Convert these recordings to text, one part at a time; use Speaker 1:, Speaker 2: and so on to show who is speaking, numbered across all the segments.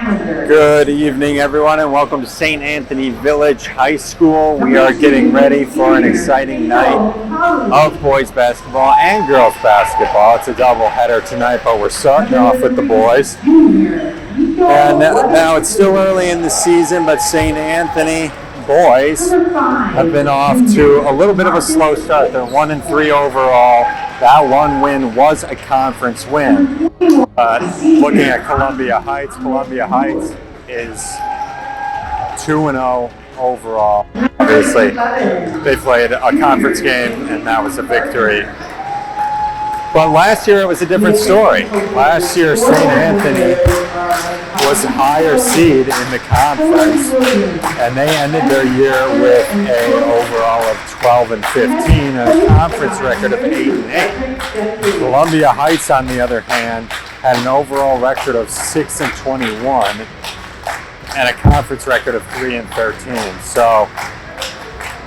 Speaker 1: Good evening, everyone, and welcome to St. Anthony Village High School. We are getting ready for an exciting night of boys basketball and girls basketball. It's a doubleheader tonight, but we're starting off with the boys. And now it's still early in the season, but St. Anthony boys have been off to a little bit of a slow start. They're 1-3 overall. That one win was a conference win. Looking at Columbia Heights is 2-0 overall. Obviously, they played a conference game, and that was a victory. But last year, it was a different story. Last year, St. Anthony was a higher seed in the conference, and they ended their year with an overall of 12-15 and a conference record of 8-8. Columbia Heights, on the other hand, had an overall record of 6-21 and a conference record of 3-13. So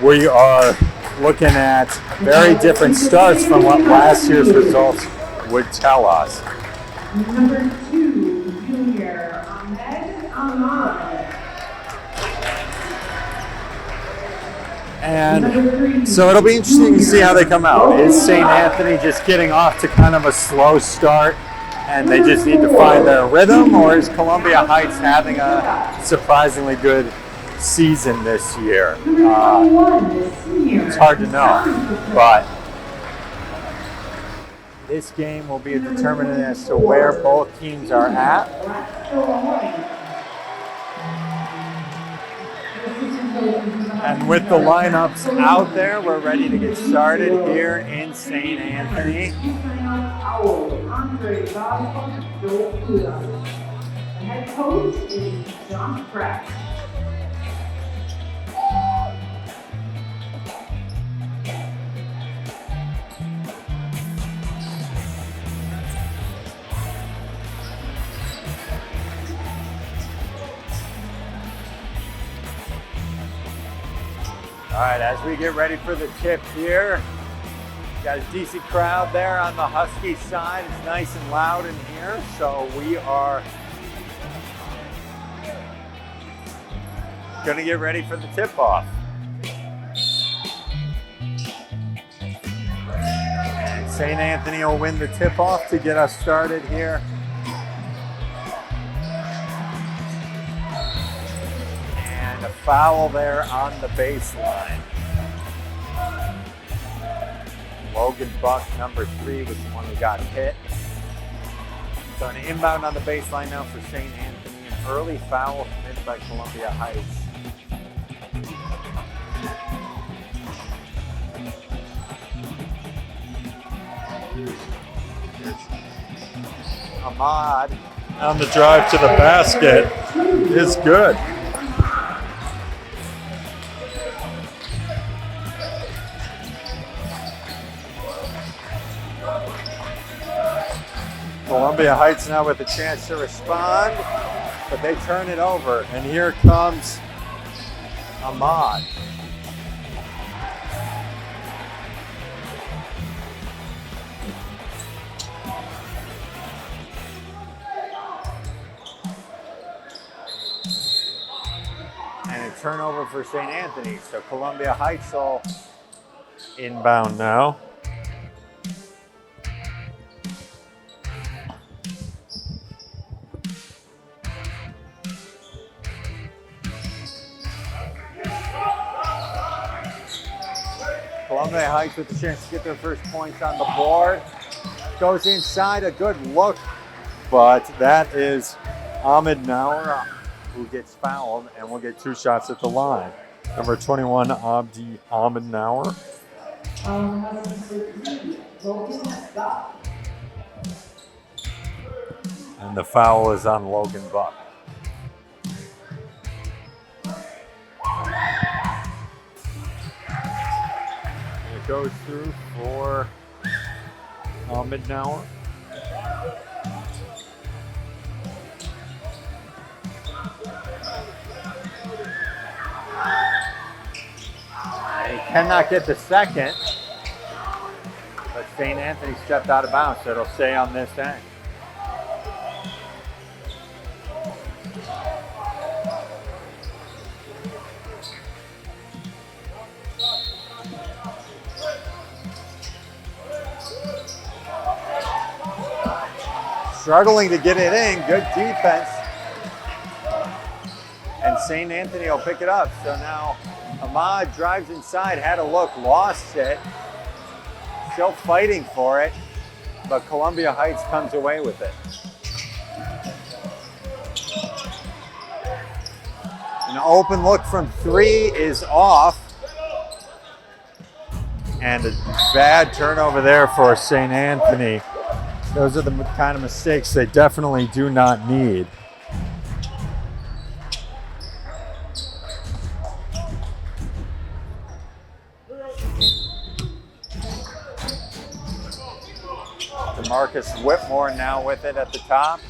Speaker 1: we are looking at very different starts from what last year's results would tell us.
Speaker 2: Number 2, junior Ahmad.
Speaker 1: And so it'll be interesting to see how they come out. Is St. Anthony just getting off to kind of a slow start and they just need to find their rhythm, or is Columbia Heights having a surprisingly good season this year? It's hard to know, but this game will be a determinant as to where both teams are at. And with the lineups out there, we're ready to get started here in St. Anthony.
Speaker 2: The head coach is John Pratt.
Speaker 1: All right, as we get ready for the tip here, got a decent crowd there on the Huskies side. It's nice and loud in here, so we are going to get ready for the tip-off. And St. Anthony will win the tip-off to get us started here. And a foul there on the baseline. Logan Buck, number 3, was the one who got hit. So an inbound on the baseline now for St. Anthony. An early foul committed by Columbia Heights. Ahmad on the drive to the basket is good. Columbia Heights now with a chance to respond, but they turn it over, and here comes Ahmad. And a turnover for St. Anthony, so Columbia Heights will inbound now. Columbia Heights with the chance to get their first points on the board. Goes inside, a good look, but that is Ahmed Naur who gets fouled and will get 2 shots at the line. Number 21, Abdi Ahmed Naur. And the foul is on Logan Buck. Goes through for Ahmed Naur. He cannot get the second, but St. Anthony stepped out of bounds, so it'll stay on this end. struggling to get it in. Good defense. And St. Anthony will pick it up. So now Ahmad drives inside, had a look, lost it. Still fighting for it, but Columbia Heights comes away with it. An open look from 3 is off. And a bad turnover there for St. Anthony. Those are the kind of mistakes they definitely do not need. Marcus Whitmore now with it at the top.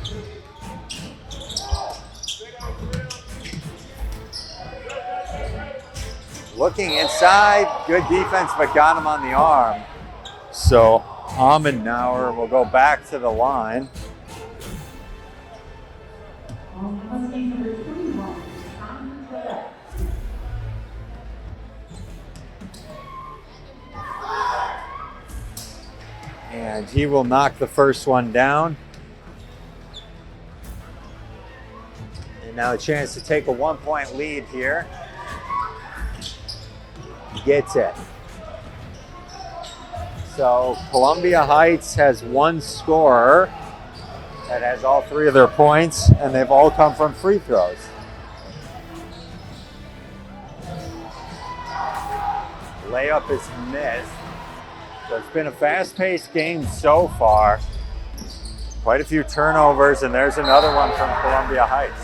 Speaker 1: Looking inside, good defense, but got him on the arm. So Amenauer will go back to the line. And he will knock the first one down. And now a chance to take a 1-point lead here. Gets it. So Columbia Heights has one scorer that has all 3 of their points, and they've all come from free throws. Layup is missed. So it's been a fast-paced game so far. Quite a few turnovers, and there's another one from Columbia Heights.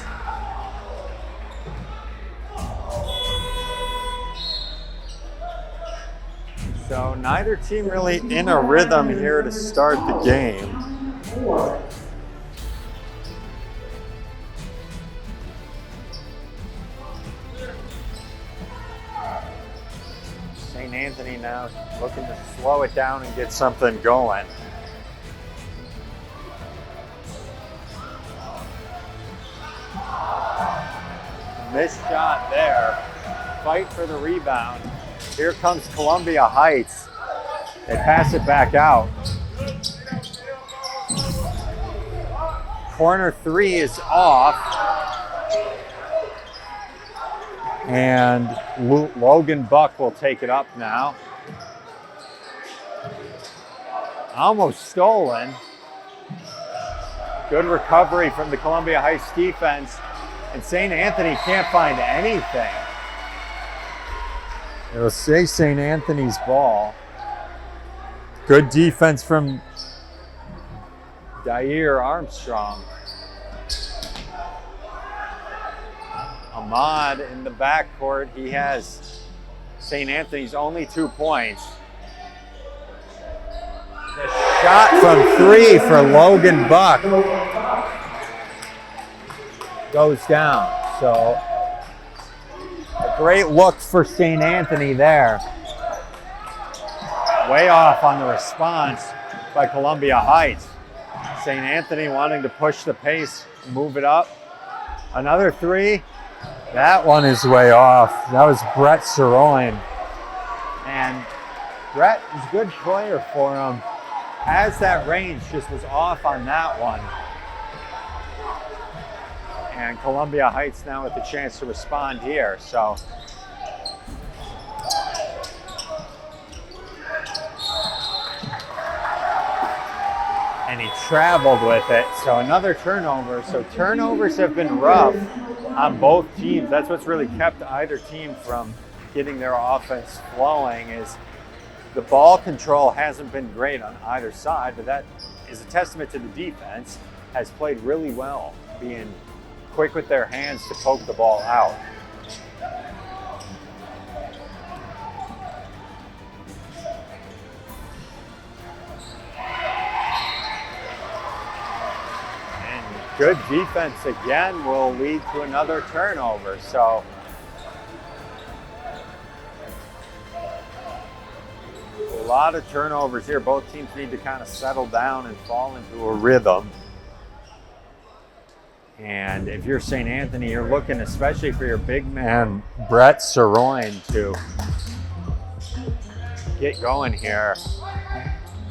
Speaker 1: So neither team really in a rhythm here to start the game. St. Anthony now looking to slow it down and get something going. Missed shot there. Fight for the rebound. Here comes Columbia Heights. They pass it back out. Corner 3 is off. And Logan Buck will take it up now. Almost stolen. Good recovery from the Columbia Heights defense. And St. Anthony can't find anything. It'll say St. Anthony's ball. Good defense from Dair Armstrong. Ahmad in the backcourt. He has St. Anthony's only 2 points. The shot from 3 for Logan Buck goes down. So a great look for St. Anthony there. Way off on the response by Columbia Heights. St. Anthony wanting to push the pace, move it up. Another 3. That one is way off. That was Brett Saroin. And Brett is a good player for him. Has that range, just was off on that one. And Columbia Heights now with the chance to respond here. So and he traveled with it. So another turnover. So turnovers have been rough on both teams. That's what's really kept either team from getting their offense flowing, is the ball control hasn't been great on either side, but that is a testament to the defense. Has played really well, being quick with their hands to poke the ball out. Good defense again will lead to another turnover. So a lot of turnovers here. Both teams need to kind of settle down and fall into a rhythm. And if you're St. Anthony, you're looking especially for your big man, Brett Saroin, to get going here.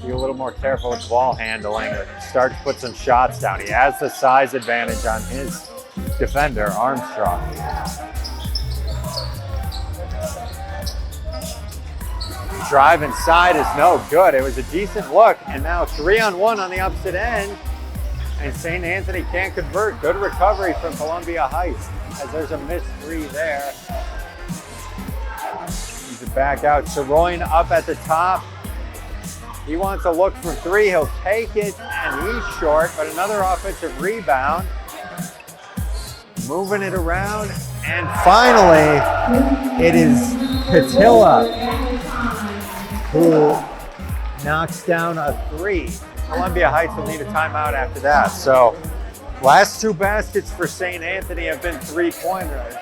Speaker 1: be a little more careful with ball handling, start to put some shots down. He has the size advantage on his defender, Armstrong. Drive inside is no good. It was a decent look, and now 3-on-1 on the opposite end, and St. Anthony can't convert. Good recovery from Columbia Heights, as there's a missed three there. He's back out. Saroyan up at the top. He wants a look from three. He'll take it, and he's short, but another offensive rebound. Moving it around, and finally, it is Patilla who knocks down a three. Columbia Heights will need a timeout after that. So last two baskets for St. Anthony have been three-pointers,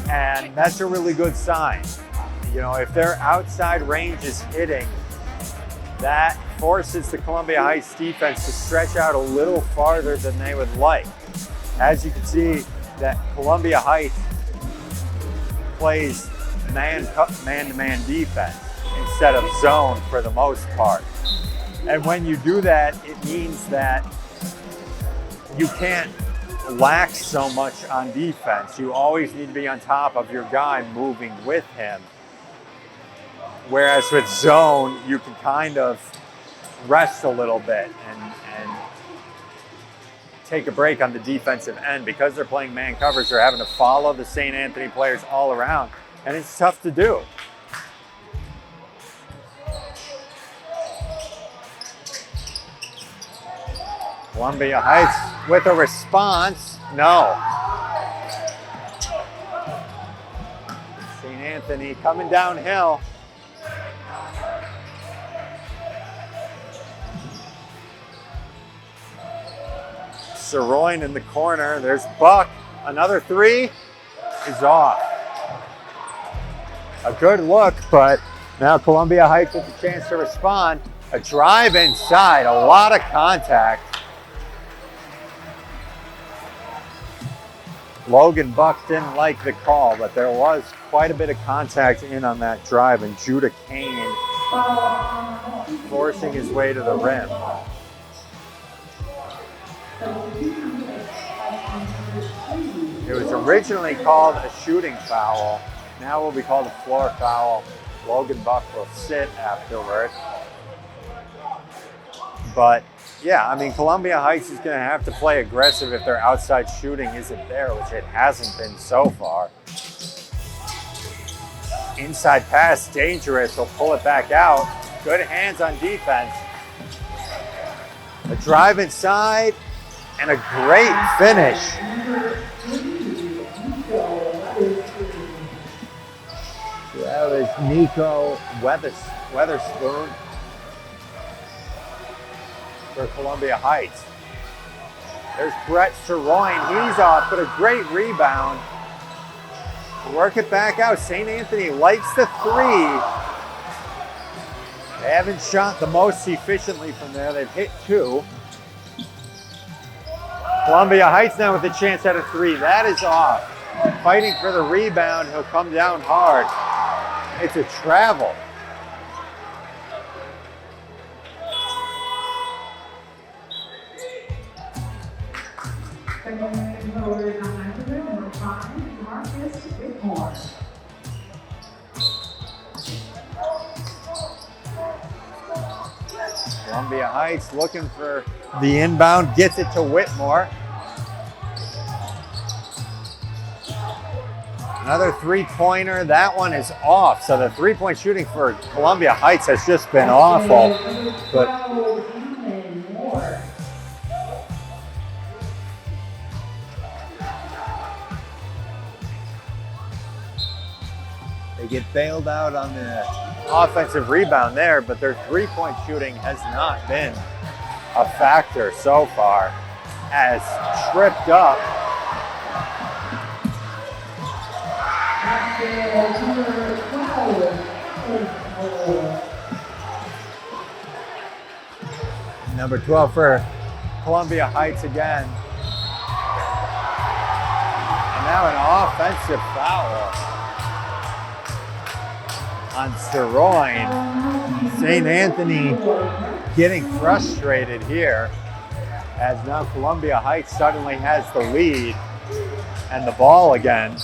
Speaker 1: and that's a really good sign. You know, if their outside range is hitting, that forces the Columbia Heights defense to stretch out a little farther than they would like. As you can see, that Columbia Heights plays man-to-man defense instead of zone for the most part. And when you do that, it means that you can't lax so much on defense. You always need to be on top of your guy moving with him. Whereas with zone, you can kind of rest a little bit and take a break on the defensive end. Because they're playing man covers, they're having to follow the St. Anthony players all around, and it's tough to do. Columbia Heights with a response. No. St. Anthony coming downhill. Saroyan in the corner. There's Buck. Another three is off. A good look, but now Columbia Heights with a chance to respond. A drive inside, a lot of contact. Logan Buck didn't like the call, but there was quite a bit of contact in on that drive, and Judah Kane forcing his way to the rim. It was originally called a shooting foul. Now will be called a floor foul. Logan Buck will sit afterward. But yeah, I mean, Columbia Heights is going to have to play aggressive if their outside shooting isn't there, which it hasn't been so far. Inside pass, dangerous. He'll pull it back out. Good hands on defense. A drive inside and a great finish. That was Nico Weatherspoon for Columbia Heights. There's Brett Saroyan. He's off, but a great rebound. Work it back out. St. Anthony lights the three. They haven't shot the most efficiently from there. They've hit two. Columbia Heights now with a chance at a three. That is off. Fighting for the rebound. He'll come down hard. It's a travel. Columbia Heights looking for the inbound, gets it to Whitmore. Another three-pointer, that one is off. So the three-point shooting for Columbia Heights has just been awful. But they get bailed out on the offensive rebound there, but their three-point shooting has not been a factor so far. As tripped up. Number 12 for Columbia Heights again. And now an offensive foul on Saroyan. St. Anthony getting frustrated here as now Columbia Heights suddenly has the lead and the ball again.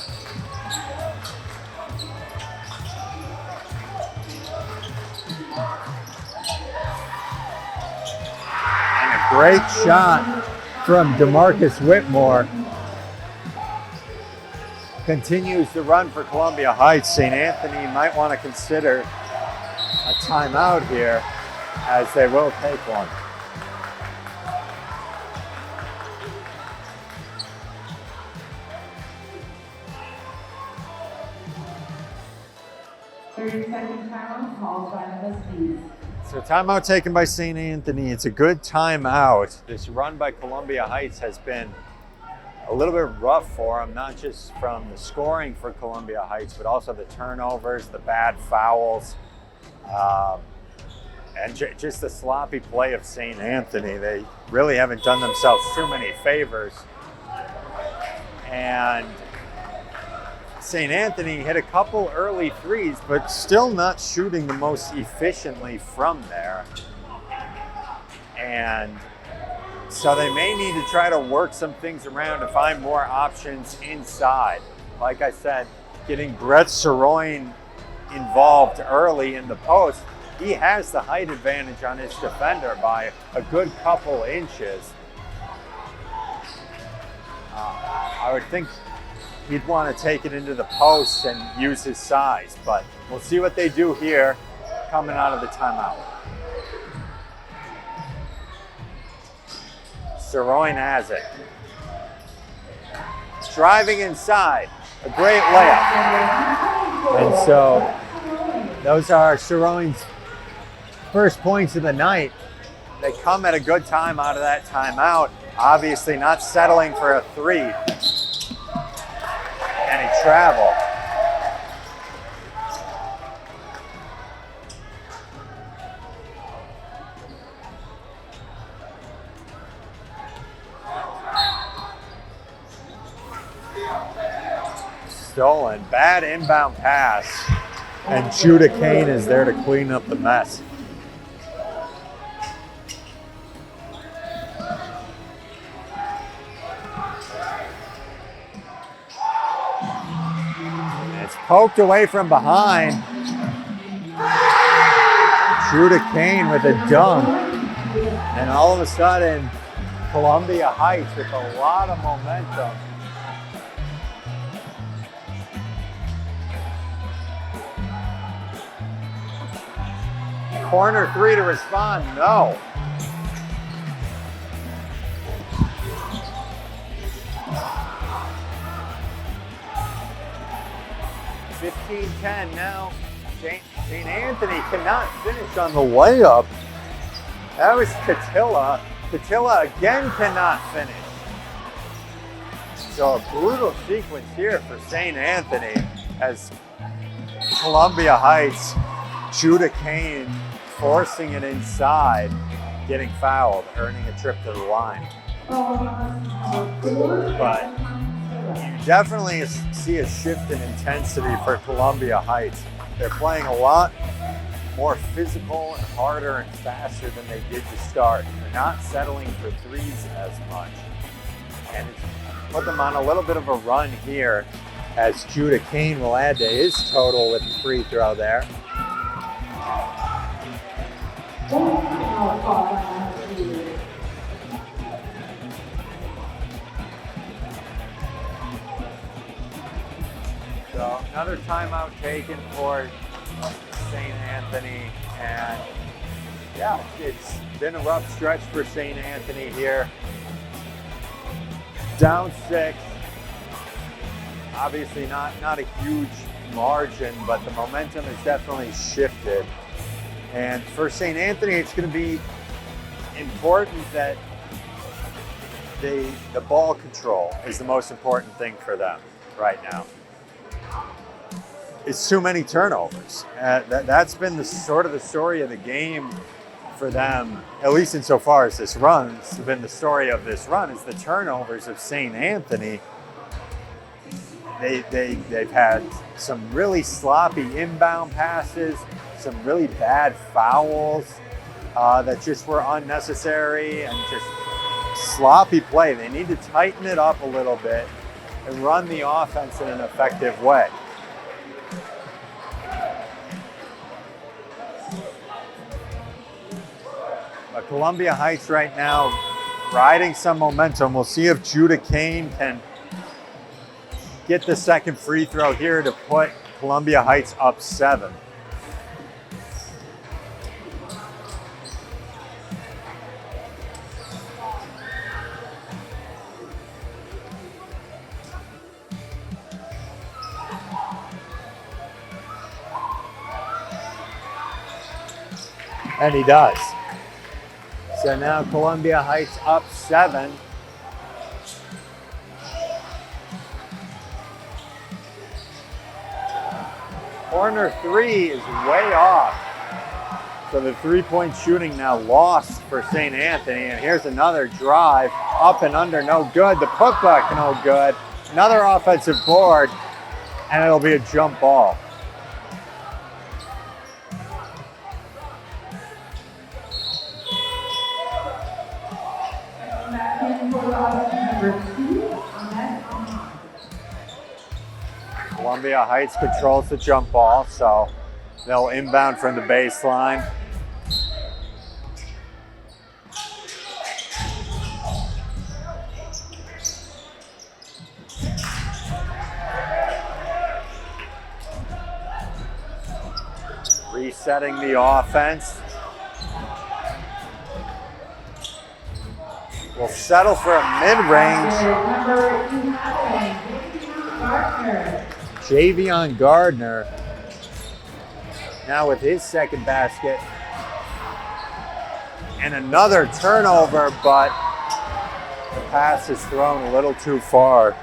Speaker 1: And a great shot from DeMarcus Whitmore. Continues to run for Columbia Heights. St. Anthony might want to consider a timeout here, as they will take one.
Speaker 2: Second timeout called by the Huskies.
Speaker 1: So timeout taken by St. Anthony. It's a good timeout. This run by Columbia Heights has been a little bit rough for them, not just from the scoring for Columbia Heights, but also the turnovers, the bad fouls, and just the sloppy play of St. Anthony. They really haven't done themselves too many favors. And St. Anthony hit a couple early threes, but still not shooting the most efficiently from there. And so they may need to try to work some things around to find more options inside. Like I said, getting Brett Saroin involved early in the post. He has the height advantage on his defender by a good couple inches. I would think he'd want to take it into the post and use his size, but we'll see what they do here coming out of the timeout. Saroin has it. Driving inside, a great layup. And so those are Saroin's first points of the night. They come at a good time out of that timeout. Obviously not settling for a three. Any travel. Stolen, bad inbound pass, and Judah Kane is there to clean up the mess. It's poked away from behind. Judah Kane with a dunk, and all of a sudden, Columbia Heights with a lot of momentum. Corner three to respond, no. $15-10 now. St. Anthony cannot finish on the layup. That was Catilla. Catilla again cannot finish. So a brutal sequence here for St. Anthony as Columbia Heights, Judah Kane forcing it inside, getting fouled, earning a trip to the line. But you definitely see a shift in intensity for Columbia Heights. They're playing a lot more physical and harder and faster than they did to start. They're not settling for threes as much. And it's put them on a little bit of a run here as Judah Kane will add to his total with the free throw there. So another timeout taken for St. Anthony, and yeah, it's been a rough stretch for St. Anthony here. Down 6, obviously not a huge margin, but the momentum has definitely shifted. And for St. Anthony, it's going to be important that the ball control is the most important thing for them right now. It's too many turnovers. That's been the story of the game for them, at least insofar as this run. It's been the story of this run is the turnovers of St. Anthony. They've had some really sloppy inbound passes, some really bad fouls, that just were unnecessary and just sloppy play. They need to tighten it up a little bit and run the offense in an effective way. But Columbia Heights right now riding some momentum. We'll see if Judah Kane can get the second free throw here to put Columbia Heights up 7. And he does. So now Columbia Heights up 7. Corner 3 is way off. So the three-point shooting now lost for St. Anthony. And here's another drive, up and under, no good. The putback, no good. Another offensive board, and it'll be a jump ball. Columbia Heights controls the jump ball, so they'll inbound from the baseline. Resetting the offense. We'll settle for a mid-range. Javion Gardner now with his second basket. And another turnover, but the pass is thrown a little too far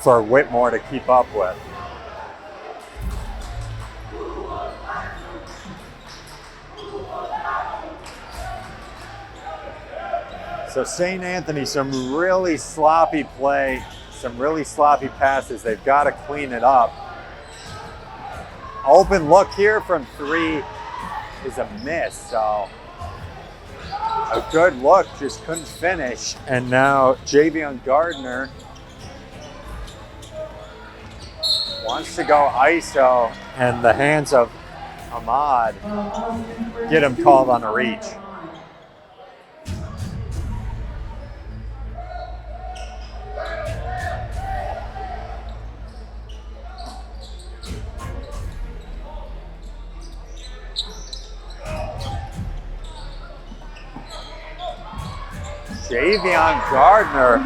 Speaker 1: for Whitmore to keep up with. So St. Anthony, some really sloppy play, some really sloppy passes. They've got to clean it up. Open look here from 3 is a miss, so a good look, just couldn't finish. And now Javion Gardner wants to go ISO, and the hands of Ahmad get him called on a reach. Javion Gardner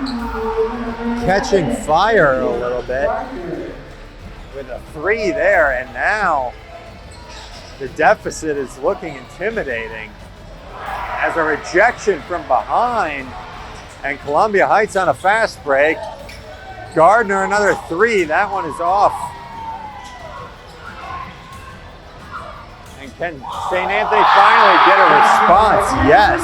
Speaker 1: catching fire a little bit with a 3 there, and now the deficit is looking intimidating as a rejection from behind, and Columbia Heights on a fast break. Gardner another 3, that one is off. And can St. Anthony finally get a response? Yes.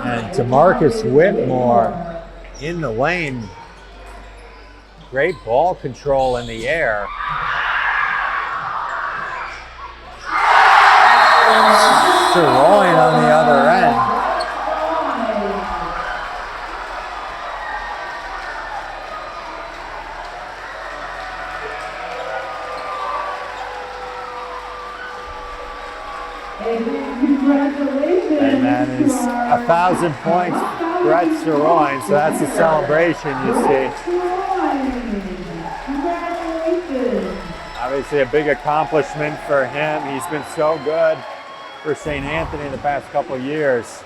Speaker 1: And DeMarcus Whitmore in the lane. Great ball control in the air. Sirloin on the other end. And that is 1,000 points, Brett Sirloin. So that's the celebration you see. Obviously a big accomplishment for him. He's been so good for St. Anthony in the past couple of years.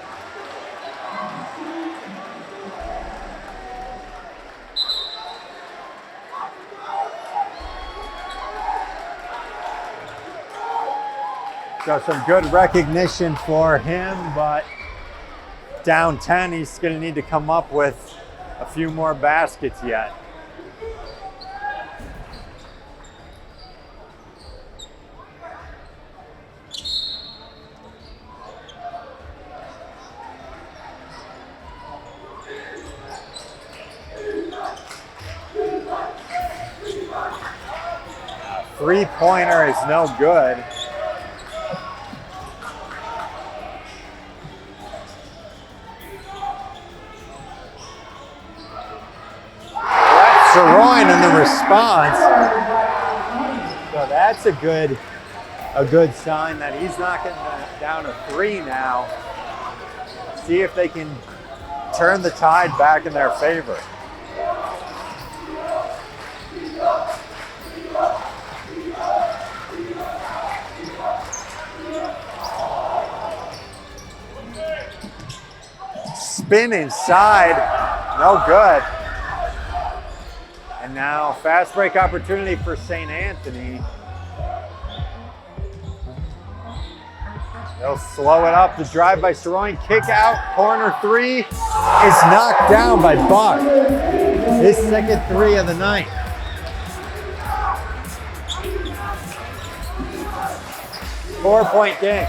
Speaker 1: So some good recognition for him, but down 10, he's going to need to come up with a few more baskets yet. Three-pointer is no good. Saroin in the response. So that's a good sign that he's knocking down a three now. See if they can turn the tide back in their favor. Spin inside, no good. And now fast break opportunity for St. Anthony. They'll slow it up. The drive by Saroin, kick out, corner three is knocked down by Buck. His second three of the night. Four-point game.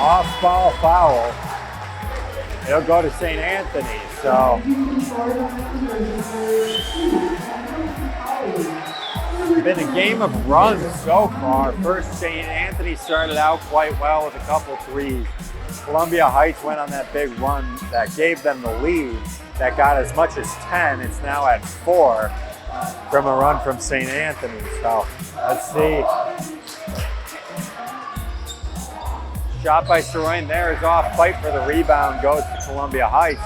Speaker 1: Off-ball foul. It'll go to St. Anthony, so. It's been a game of runs so far. First, St. Anthony started out quite well with a couple threes. Columbia Heights went on that big run that gave them the lead. That got as much as 10. It's now at 4 from a run from St. Anthony. So let's see. Shot by Saroin there is off. Fight for the rebound goes to Columbia Heights.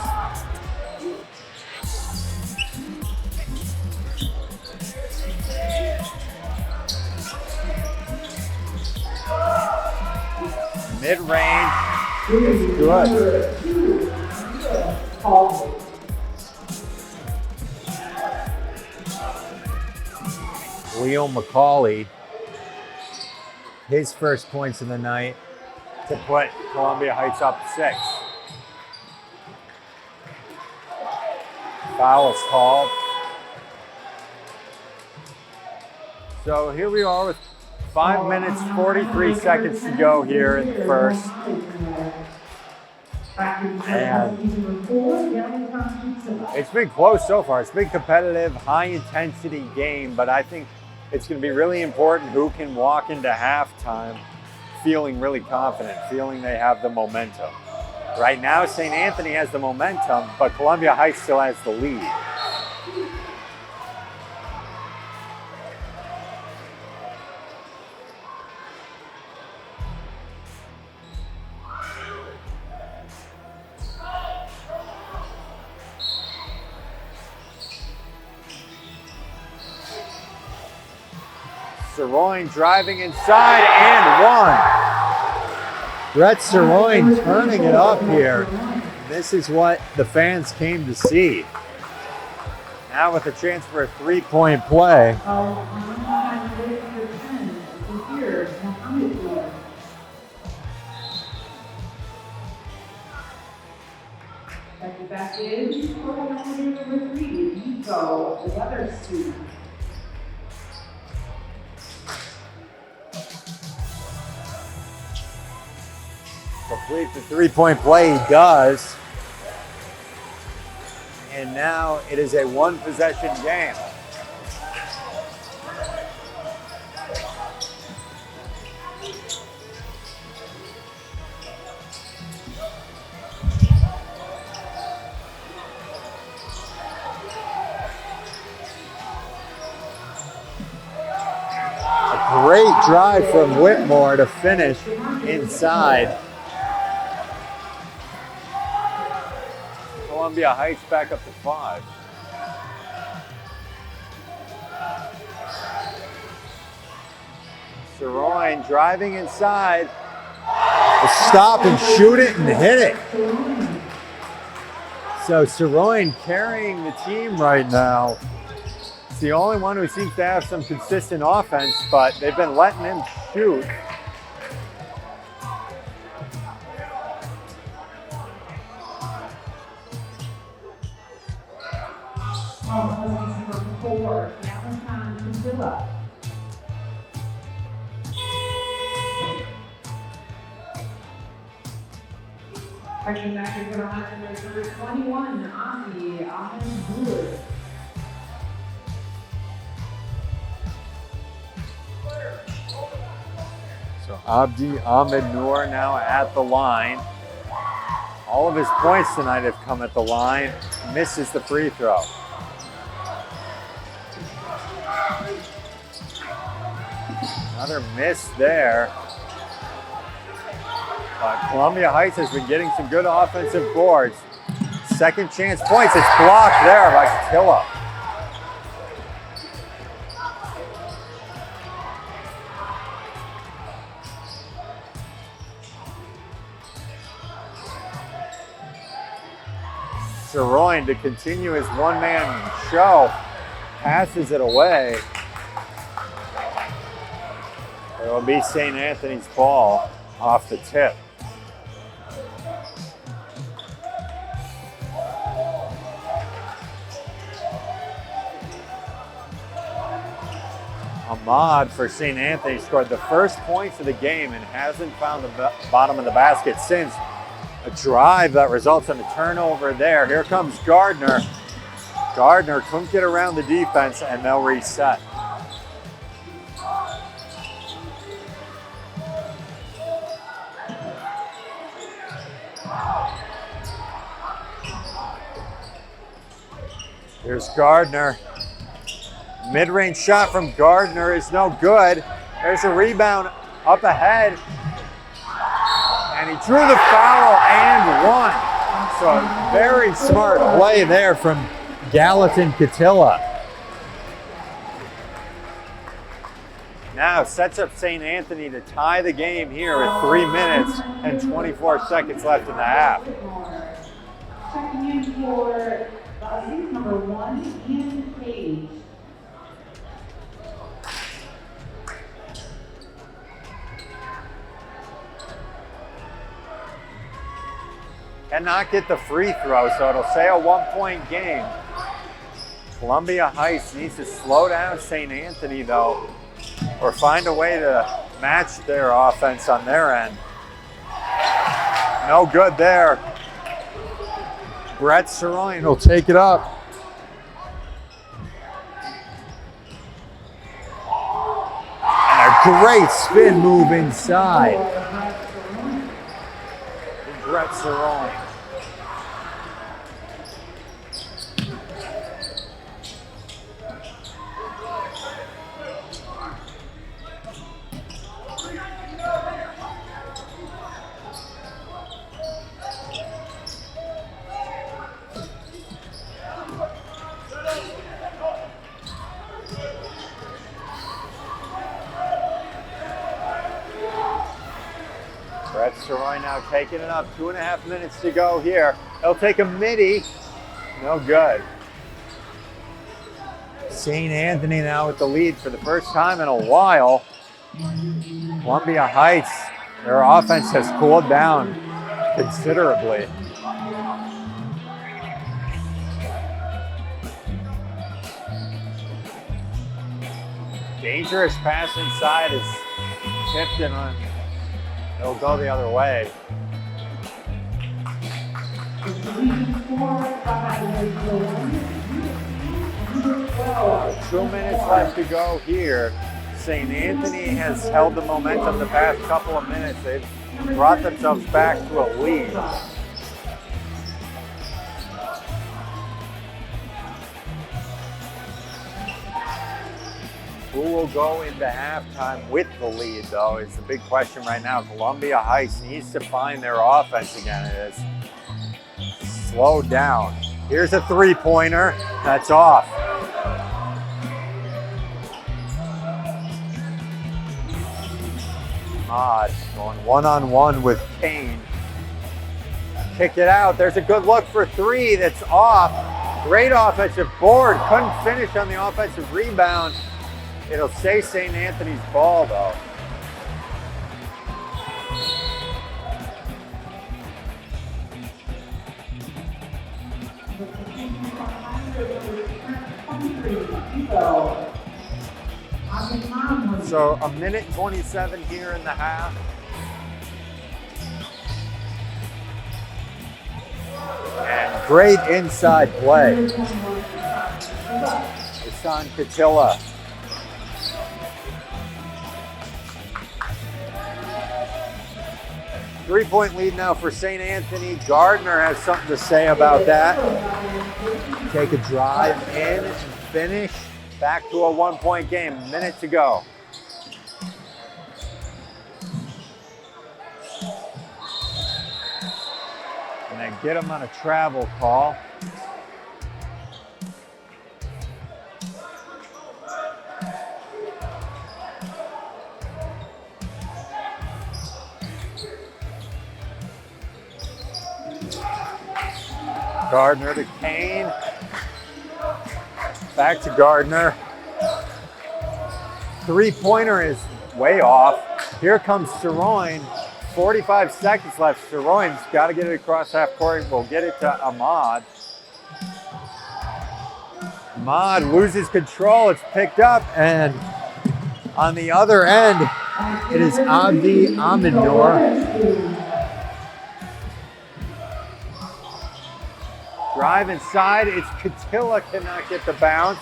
Speaker 1: Mid-range is good. Leo McCauley, his first points of the night to put Columbia Heights up 6. Foul is called. So here we are with 5 minutes, 43 seconds to go here in the first. And it's been close so far. It's been competitive, high-intensity game, but I think it's going to be really important who can walk into halftime feeling really confident, feeling they have the momentum. Right now, St. Anthony has the momentum, but Columbia Heights still has the lead. Saroin driving inside and one. Brett Saroin turning it up here. This is what the fans came to see. Now with a chance for a three-point play.
Speaker 2: Back in, number 3, Nico, the other student.
Speaker 1: Complete the three-point play, he does. And now it is a one-possession game. A great drive from Whitmore to finish inside. Columbia Heights back up to 5. Saroin driving inside. Stop and shoot it and hit it. So Saroin carrying the team right now. It's the only one who seems to have some consistent offense, but they've been letting him shoot.
Speaker 2: Number 4, Valentine Villa. Bringing back into the Hylanders, number 21, Hylanders.
Speaker 1: So Abdi Ahmed Noor now at the line. All of his points tonight have come at the line. Misses the free throw. Another miss there. But Columbia Heights has been getting some good offensive boards. Second chance points. It's blocked there by Katilla. Saroyan to continue his one-man show. Passes it away. It will be St. Anthony's ball off the tip. Ahmad for St. Anthony scored the first points of the game and hasn't found the bottom of the basket since. A drive that results in a turnover there. Here comes Gardner. Gardner couldn't get around the defense and they'll reset. Here's Gardner. Mid-range shot from Gardner is no good. There's a rebound up ahead. And he drew the foul and won. So a very smart play there from Gallatin Katilla. Now sets up St. Anthony to tie the game here with 3 minutes and 24 seconds left in the half.
Speaker 2: Checking in for number 1, Ian Page.
Speaker 1: Cannot get the free throw, so it'll say a 1-point game. Columbia Heights needs to slow down St. Anthony though, or find a way to match their offense on their end. No good there. Brett Saroyan will take it up. And a great spin move inside. Brett Saroyan. Brett Saroyan now taking it up. 2.5 minutes to go here. He'll take a midi. No good. St. Anthony now with the lead for the first time in a while. Columbia Heights, their offense has cooled down considerably. Dangerous pass inside is tipped and on. It'll go the other way. 2 minutes left to go here. St. Anthony has held the momentum the past couple of minutes. They've brought themselves back to a lead. Who will go into halftime with the lead, though, is the big question right now. Columbia Heights needs to find their offense again. It is slowed down. Here's a three-pointer. That's off. Ahmad going one-on-one with Kane. Kick it out. There's a good look for three. That's off. Great offensive board. Couldn't finish on the offensive rebound. It'll say St. Anthony's ball, though. So a minute 27 here in the half. And great inside play. It's on Catilla. Three-point lead now for St. Anthony. Gardner has something to say about that. Take a drive in and finish. Back to a one-point game. Minute to go. And then get him on a travel call. Gardner to Kane. Back to Gardner. Three-pointer is way off. Here comes Saroin. 45 seconds left. Saroin's got to get it across half court. We'll get it to Ahmad. Ahmad loses control. It's picked up. And on the other end, it is Abdi Aminor. Drive inside, it's Catilla cannot get the bounce.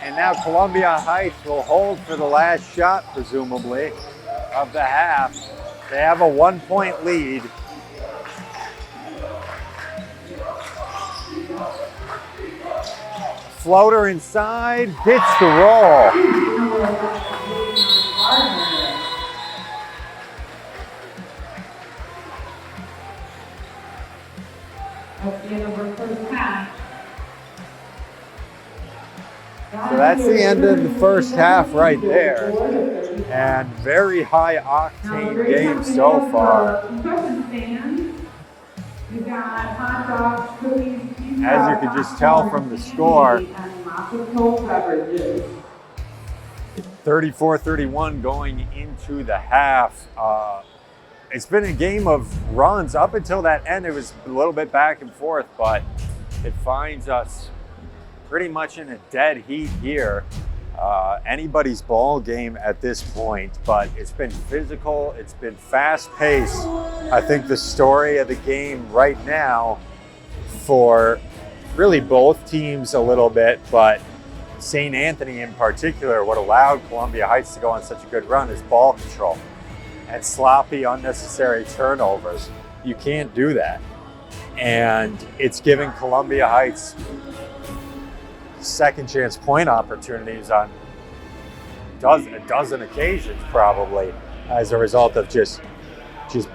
Speaker 1: And now Columbia Heights will hold for the last shot, presumably, of the half. They have a one-point lead. Floater inside, gets the roll. So that's the end of the first half right there. And very high octane game so far. As you can just tell from the score, 34-31 going into the half. It's been a game of runs. Up until that end, it was a little bit back and forth, but it finds us pretty much in a dead heat here. Anybody's ball game at this point, but it's been physical, it's been fast paced. I think the story of the game right now for really both teams a little bit, but St. Anthony in particular, what allowed Columbia Heights to go on such a good run is ball control and sloppy, unnecessary turnovers. You can't do that. And it's giving Columbia Heights second chance point opportunities on a dozen occasions probably as a result of just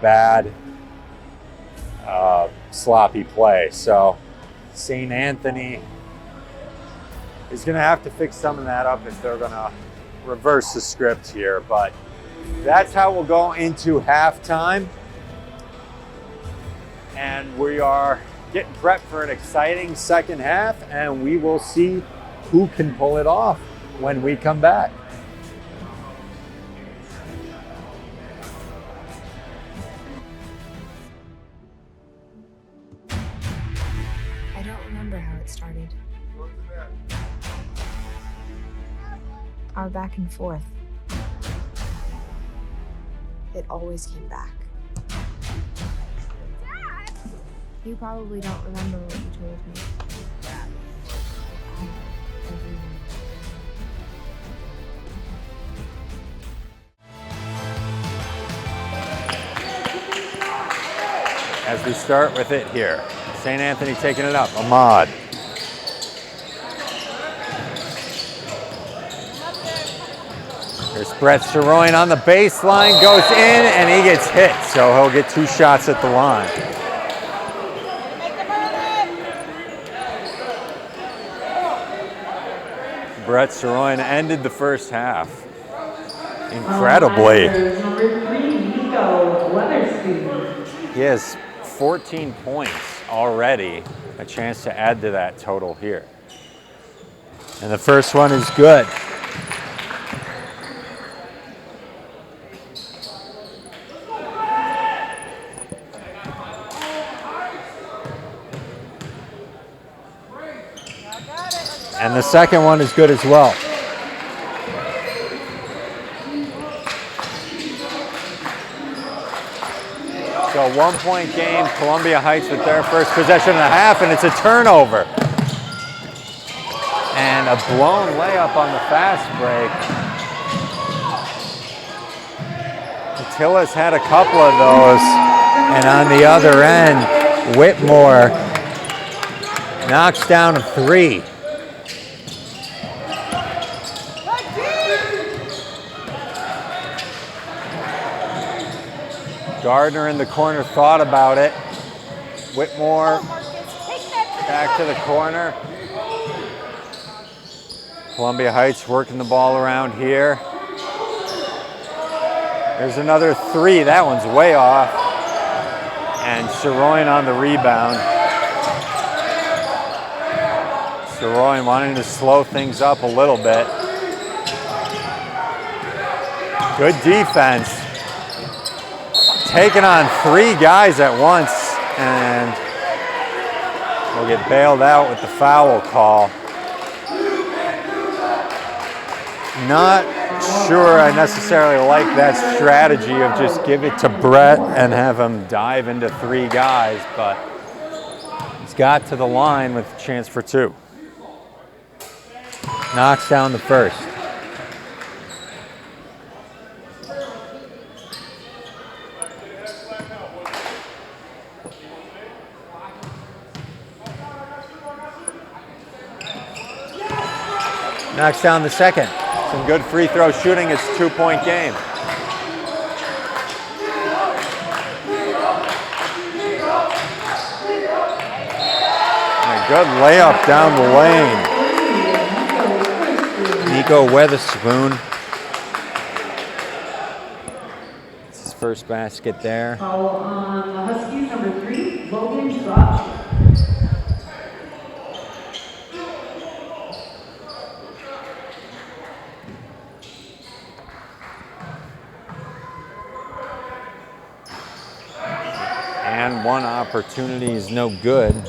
Speaker 1: bad sloppy play. So St. Anthony is going to have to fix some of that up if they're going to reverse the script here, but that's how we'll go into halftime. And we are getting prepped for an exciting second half, and we will see who can pull it off when we come back.
Speaker 3: I don't remember how it started. Our back and forth. It always came back. Dad! You probably don't remember what you told me.
Speaker 1: As we start with it here, St. Anthony taking it up. Ahmad. There's Brett Saroin on the baseline, goes in, and he gets hit, so he'll get 2 shots at the line. Brett Saroin ended the first half incredibly. He has 14 points already, a chance to add to that total here. And the first one is good. And the second one is good as well. So So 1-point game, Columbia Heights with their first possession of the half, and it's a turnover. And a blown layup on the fast break. Attila's had a couple of those. And on the other end, Whitmore knocks down a three. Gardner in the corner thought about it. Whitmore back to the corner. Columbia Heights working the ball around here. There's another three. That one's way off. And Saroyan on the rebound. Saroyan wanting to slow things up a little bit. Good defense. Taking on three guys at once, and we'll get bailed out with the foul call. Not sure I necessarily like that strategy of just give it to Brett and have him dive into three guys, but he's got to the line with a chance for two. Knocks down the first. Knocks down the second. Some good free throw shooting. It's a 2-point game. And a good layup down the lane. Nico Weatherspoon. It's his first basket there.
Speaker 2: Foul on the Huskies, number 3, Logan Schwab.
Speaker 1: And one opportunity is no good. The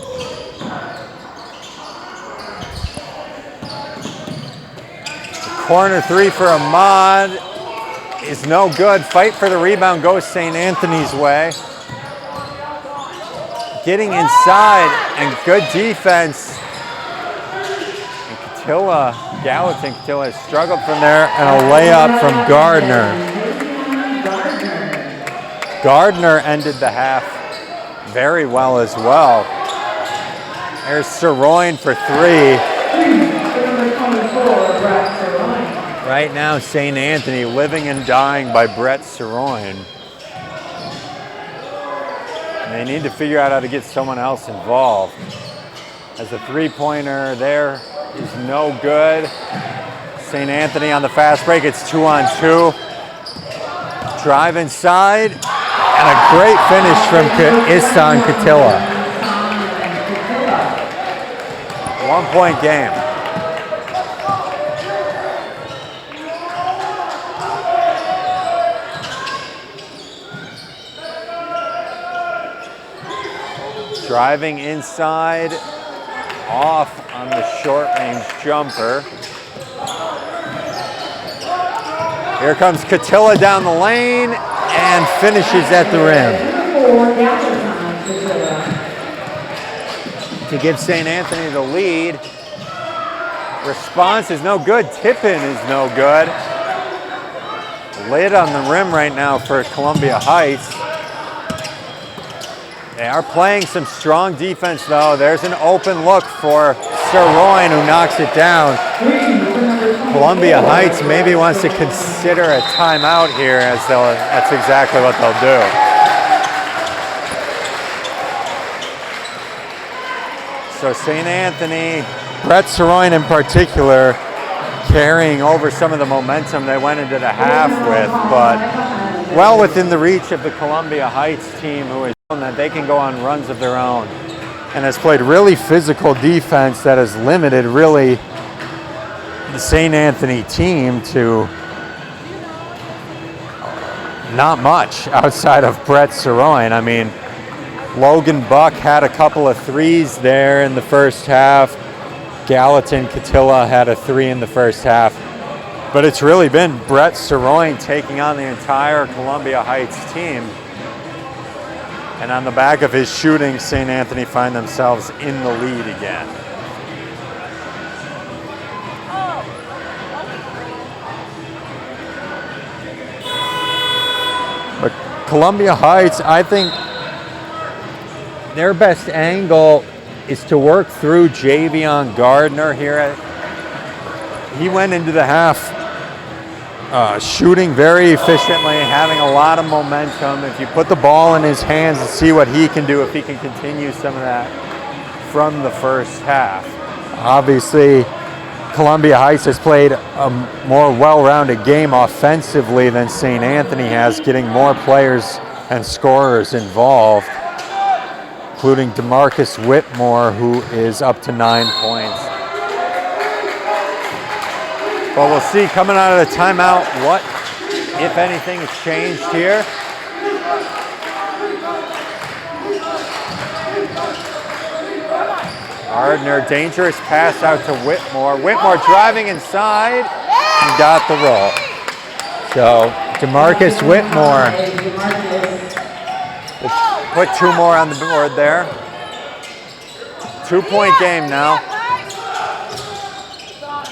Speaker 1: corner three for Ahmad is no good. Fight for the rebound goes St. Anthony's way. Getting inside and good defense. And Gallatin Catilla has struggled from there, and a layup from Gardner. Gardner ended the half very well as well. There's Saroyan for three. Right now, St. Anthony living and dying by Brett Saroyan. They need to figure out how to get someone else involved. As a three-pointer there is no good. St. Anthony on the fast break, it's 2-on-2. Drive inside. And a great finish from Isan Catilla. 1-point game. Driving inside, off on the short-range jumper. Here comes Catilla down the lane. And finishes at the rim to give St. Anthony the lead. Response is no good. Tip-in is no good. Lid on the rim right now for Columbia Heights. They are playing some strong defense, though. There's an open look for Saroyan, who knocks it down. Columbia Heights maybe wants to consider a timeout here, as that's exactly what they'll do. So St. Anthony, Brett Saroyan in particular, carrying over some of the momentum they went into the half with, but well within the reach of the Columbia Heights team, who has shown that they can go on runs of their own and has played really physical defense that has limited really the St. Anthony team to not much outside of Brett Saroyan. I mean, Logan Buck had a couple of threes there in the first half. Gallatin Catilla had a three in the first half. But it's really been Brett Saroyan taking on the entire Columbia Heights team. And on the back of his shooting, St. Anthony find themselves in the lead again. But Columbia Heights, I think their best angle is to work through Javion Gardner here. He went into the half shooting very efficiently, having a lot of momentum. If you put the ball in his hands and see what he can do, if he can continue some of that from the first half. Obviously, Columbia Heights has played a more well-rounded game offensively than St. Anthony has, getting more players and scorers involved, including DeMarcus Whitmore, who is up to 9 points. But we'll see coming out of the timeout what, if anything, has changed here. Gardner, dangerous pass out to Whitmore. Whitmore driving inside and got the roll. So DeMarcus Whitmore put 2 more on the board there. 2-point game now.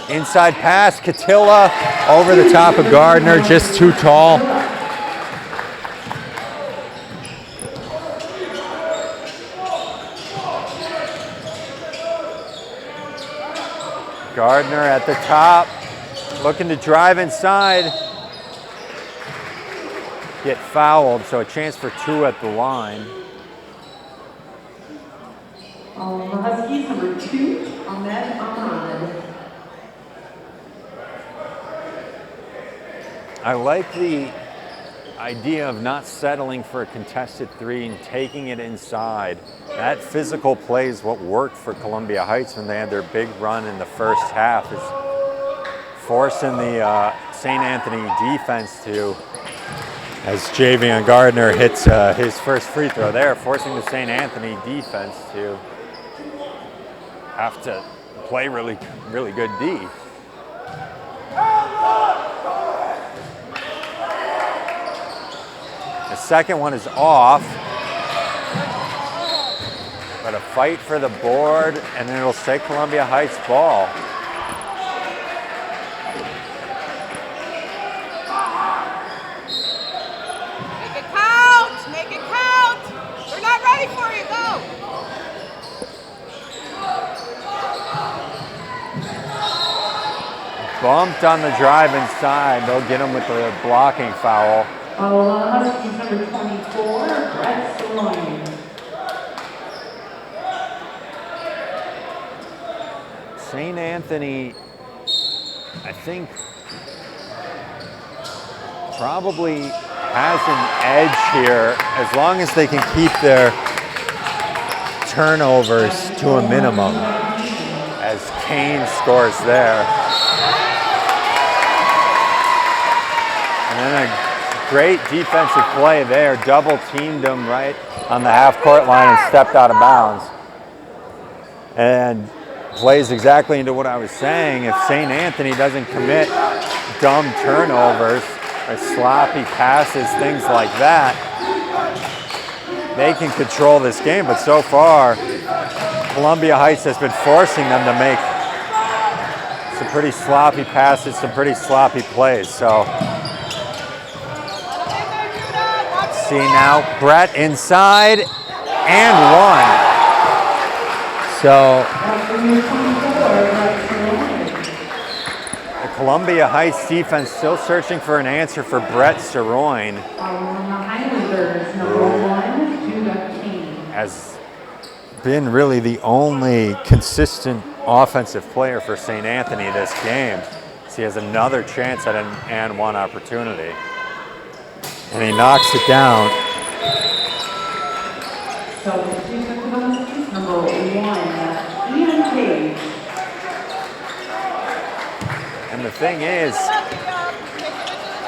Speaker 1: Inside pass, Catilla over the top of Gardner, just too tall. Gardner at the top, looking to drive inside. Get fouled, so a chance for 2 at the line.
Speaker 2: The Huskies, number 2, Ahmed Ahmad.
Speaker 1: I like the idea of not settling for a contested 3 and taking it inside. That physical play is what worked for Columbia Heights when they had their big run in the first half, is forcing the St. Anthony defense to, as Javion Gardner hits his first free throw there, forcing the St. Anthony defense to have to play really, really good D. The second one is off, but a fight for the board, and then it'll stay Columbia Heights ball.
Speaker 4: Make it count! Make it count! We're not ready for you, go!
Speaker 1: Bumped on the drive inside. They'll get him with the blocking foul.
Speaker 2: Huskies, number 24, Brett Sirloin.
Speaker 1: St. Anthony, I think, probably has an edge here as long as they can keep their turnovers to a minimum, as Kane scores there. And then a great defensive play there, double teamed him right on the half-court line and stepped out of bounds. And plays exactly into what I was saying. If St. Anthony doesn't commit dumb turnovers or sloppy passes, things like that, they can control this game. But so far, Columbia Heights has been forcing them to make some pretty sloppy passes, some pretty sloppy plays. So see now, Brett inside and one. So the Columbia Heights defense still searching for an answer for Brett Sirloin.
Speaker 2: Hylanders, number 1, Judah King.
Speaker 1: Has been really the only consistent offensive player for St. Anthony this game. So he has another chance at an and one opportunity. And he knocks it down.
Speaker 2: So the student Huskies, number 1, Ian Cage.
Speaker 1: And the thing is,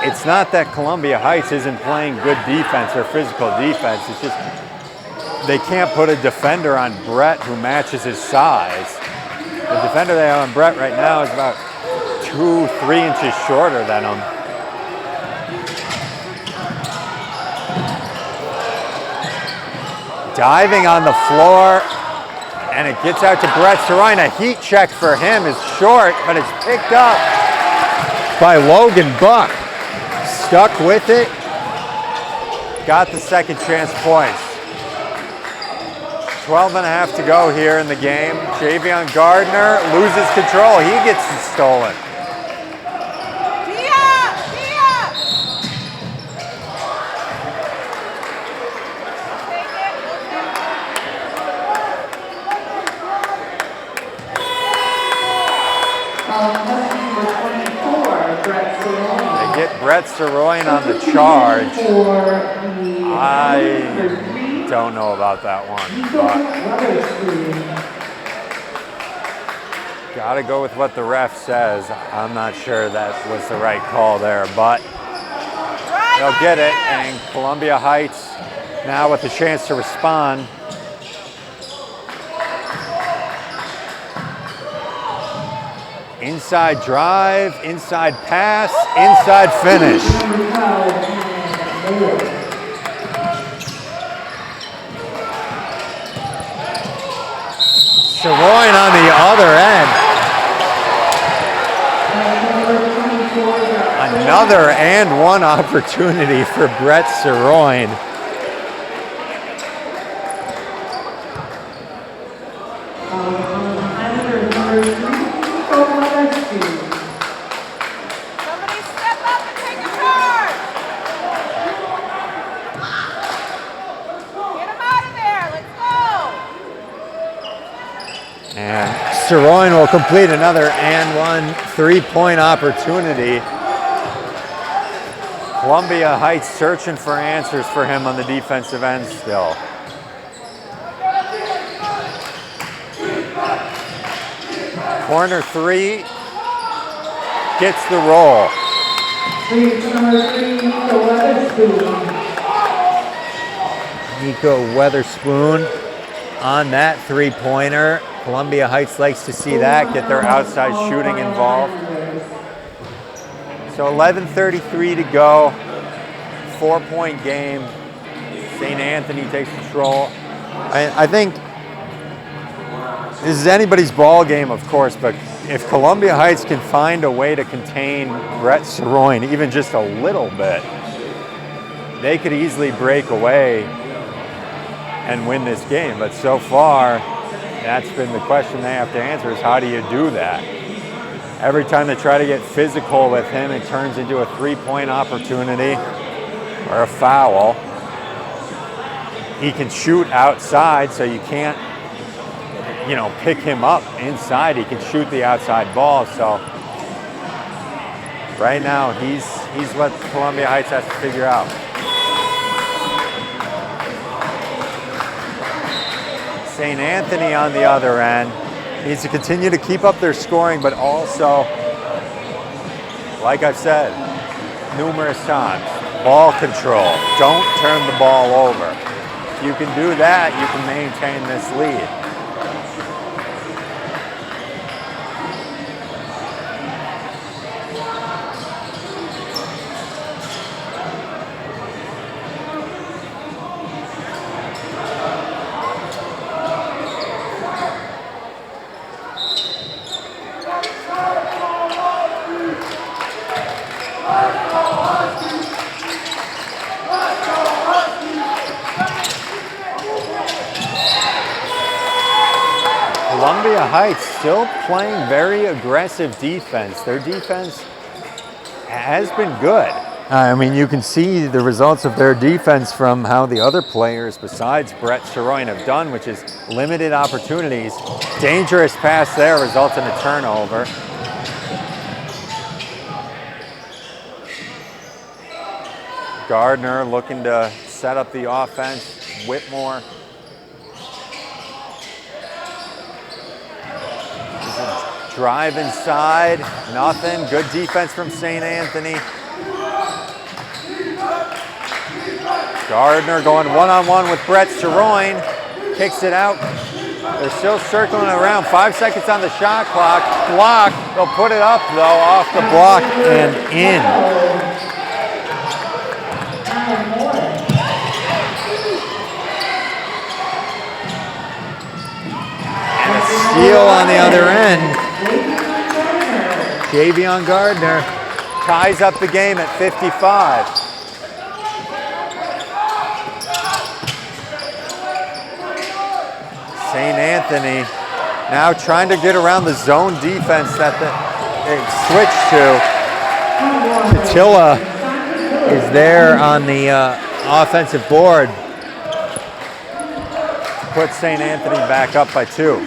Speaker 1: it's not that Columbia Heights isn't playing good defense or physical defense. It's just they can't put a defender on Brett who matches his size. The defender they have on Brett right now is about 2-3 inches shorter than him. Diving on the floor, and it gets out to Brett Soroin. A heat check for him is short, but it's picked up by Logan Buck. Stuck with it, got the second chance points. 12 and a half to go here in the game. Javion Gardner loses control. He gets it stolen. They get Brett Soroin on the charge. I don't know about that one, but gotta go with what the ref says. I'm not sure that was the right call there, but they'll get it, and Columbia Heights now with the chance to respond. Inside drive, inside pass, inside finish. Soroin on the other end. Another and one opportunity for Brett Soroin.
Speaker 4: Somebody step up and take a charge. Get him out of there. Let's go.
Speaker 1: And Soroin will complete another and one three-point opportunity. Columbia Heights searching for answers for him on the defensive end still. Corner three gets the roll. Nico Weatherspoon on that three-pointer. Columbia Heights likes to see that, get their outside shooting involved. So 11:33 to go, 4-point game. St. Anthony takes control. I think this is anybody's ball game, of course, but if Columbia Heights can find a way to contain Brett Soroin, even just a little bit, they could easily break away and win this game. But so far, that's been the question they have to answer, is how do you do that? Every time they try to get physical with him, it turns into a three-point opportunity or a foul. He can shoot outside, so you can't, pick him up inside. He can shoot the outside ball. So right now, he's what Columbia Heights has to figure out. St. Anthony on the other end needs to continue to keep up their scoring, but also, like I've said numerous times, ball control. Don't turn the ball over. If you can do that, you can maintain this lead. Columbia Heights still playing very aggressive defense. Their defense has been good. I mean, you can see the results of their defense from how the other players besides Brett Soroin have done, which is limited opportunities. Dangerous pass there results in a turnover. Gardner looking to set up the offense. Whitmore. Drive inside, nothing. Good defense from St. Anthony. Gardner going one-on-one with Brett Soroin. Kicks it out. They're still circling around. 5 seconds on the shot clock. Block. They'll put it up, though, off the block and in. Steal on the other end. Javion Gardner ties up the game at 55. St. Anthony now trying to get around the zone defense that they switched to. Patilla is there on the offensive board to put St. Anthony back up by 2.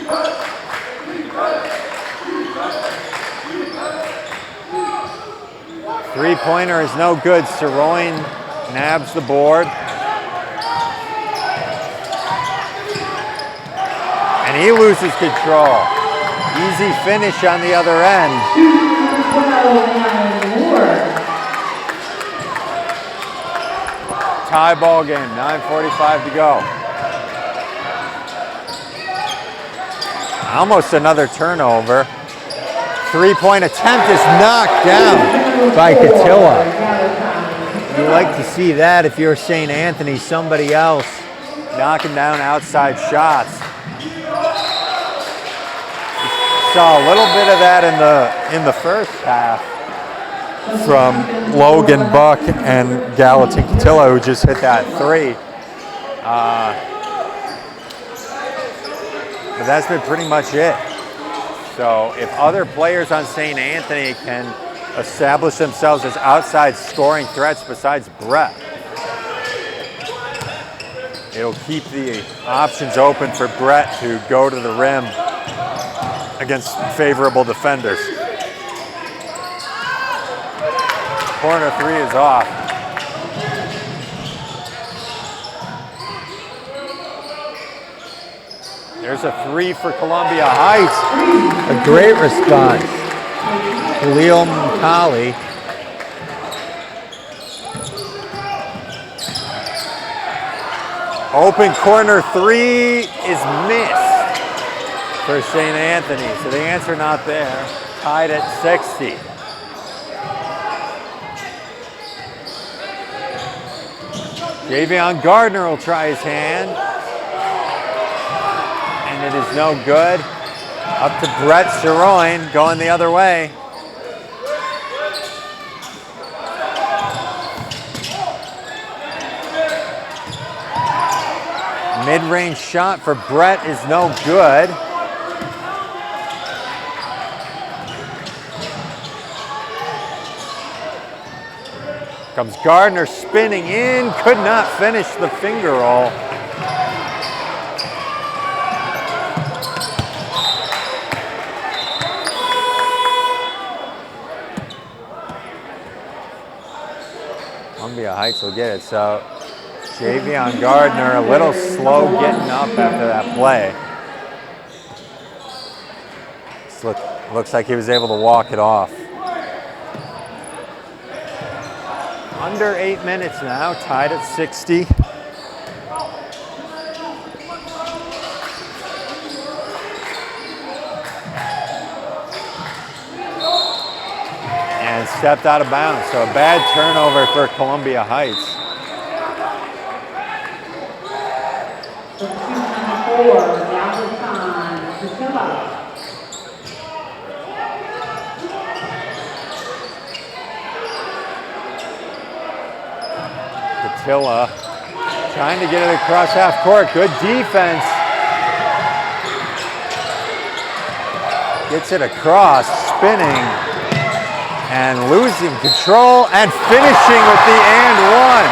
Speaker 1: Three-pointer is no good. Saroin nabs the board. And he loses control. Easy finish on the other end. Tie ball game, 9:45 to go. Almost another turnover. Three-point attempt is knocked down by Catilla. You like to see that if you're St. Anthony, somebody else knocking down outside shots. Saw a little bit of that in the first half from Logan Buck and Gallatin Catilla, who just hit that 3. But that's been pretty much it. So if other players on St. Anthony can establish themselves as outside scoring threats besides Brett, it'll keep the options open for Brett to go to the rim against favorable defenders. Corner 3 is off. There's a 3 for Columbia Heights. A great response. Khalil Mkali. Open corner 3 is missed for St. Anthony. So the answer not there. Tied at 60. Javion Gardner will try his hand. And it is no good. Up to Brett Saroin, going the other way. Mid-range shot for Brett is no good. Comes Gardner spinning in, could not finish the finger roll. Columbia Heights will get it. So Javion Gardner a little slow getting up after that play. Looks like he was able to walk it off. Under 8 minutes now, tied at 60. And stepped out of bounds, so a bad turnover for Columbia Heights. Catilla trying to get it across half court. Good defense. Gets it across, spinning and losing control and finishing with the and one.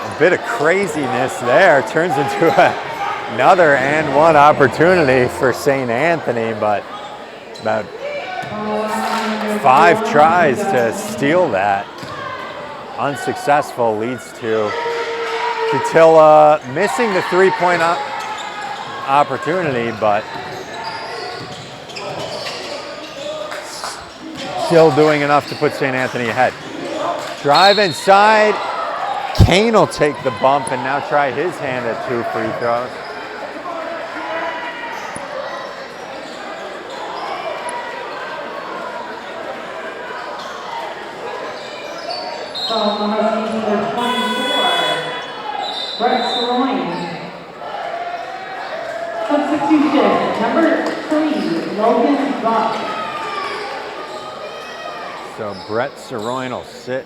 Speaker 1: A bit of craziness there. Turns into another and one opportunity for St. Anthony, but about 5 tries to steal that. Unsuccessful, leads to Catilla missing the 3-point opportunity, but still doing enough to put St. Anthony ahead. Drive inside. Kane will take the bump and now try his hand at 2 free throws.
Speaker 2: the Huskies number 24, Brett Saroyan. Substitution, number 3, Logan Buck.
Speaker 1: So Brett Saroyan will sit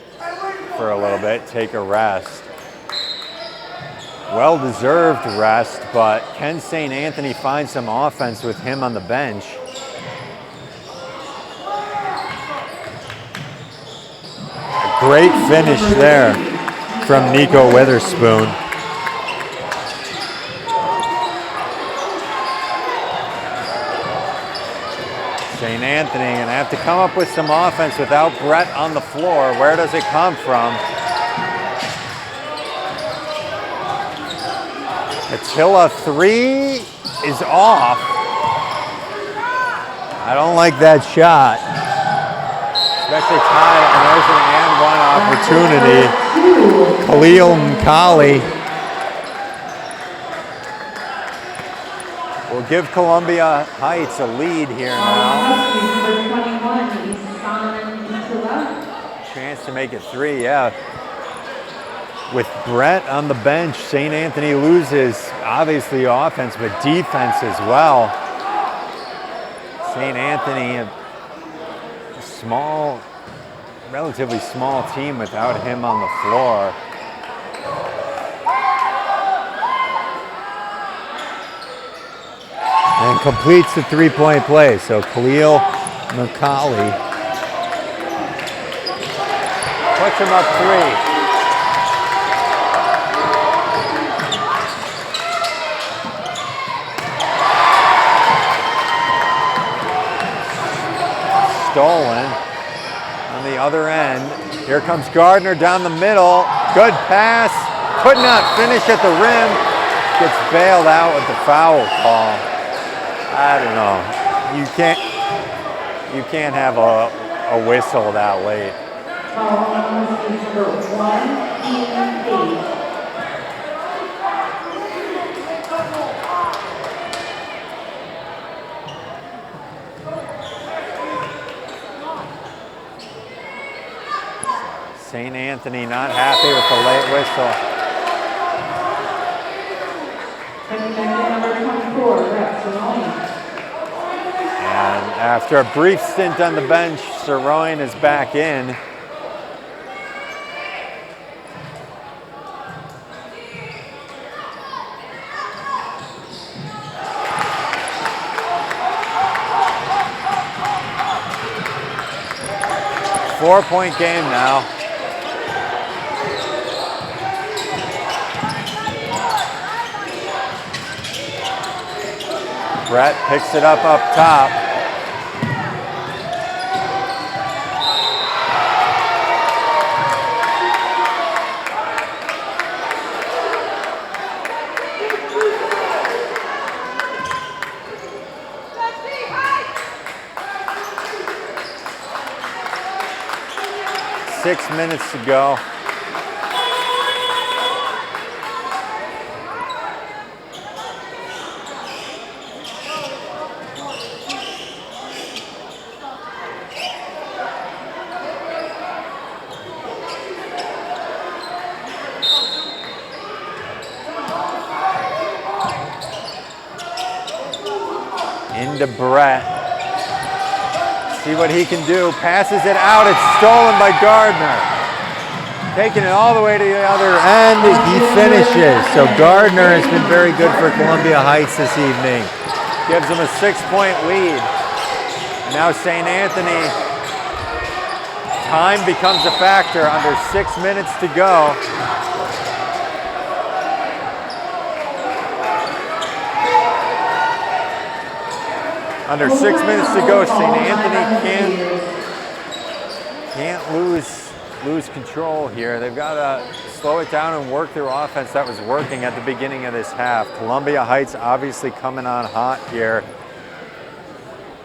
Speaker 1: for a little bit, take a rest. Well-deserved rest, but can St. Anthony find some offense with him on the bench? A great finish there from Nico Witherspoon. St. Anthony gonna have to come up with some offense without Brett on the floor. Where does it come from? Attila 3 is off. I don't like that shot. Especially tied, and there's an and one opportunity. Khalil Mkali will give Columbia Heights a lead here now. Chance to make it 3, yeah. With Brett on the bench, St. Anthony loses, obviously, offense, but defense as well. St. Anthony, a small, relatively small team without him on the floor. And completes the three-point play. So Khalil Mkali puts him up 3. Stolen on the other end. Here comes Gardner down the middle. Good pass. Could not finish at the rim. Gets bailed out with the foul call. I don't know. You can't have a whistle that late. St. Anthony not happy with the late whistle. And after a brief stint on the bench, Saroyan is back in. Four-point game now. Brett picks it up top. Six minutes to go. Into Brett. See what he can do. Passes it out. It's stolen by Gardner. Taking it all the way to the other end. He finishes. So Gardner has been very good for Columbia Heights this evening. Gives them a 6-point lead. And now St. Anthony. Time becomes a factor. Under 6 minutes to go. Under 6 minutes to go, St. Anthony can't lose control here. They've got to slow it down and work their offense that was working at the beginning of this half. Columbia Heights obviously coming on hot here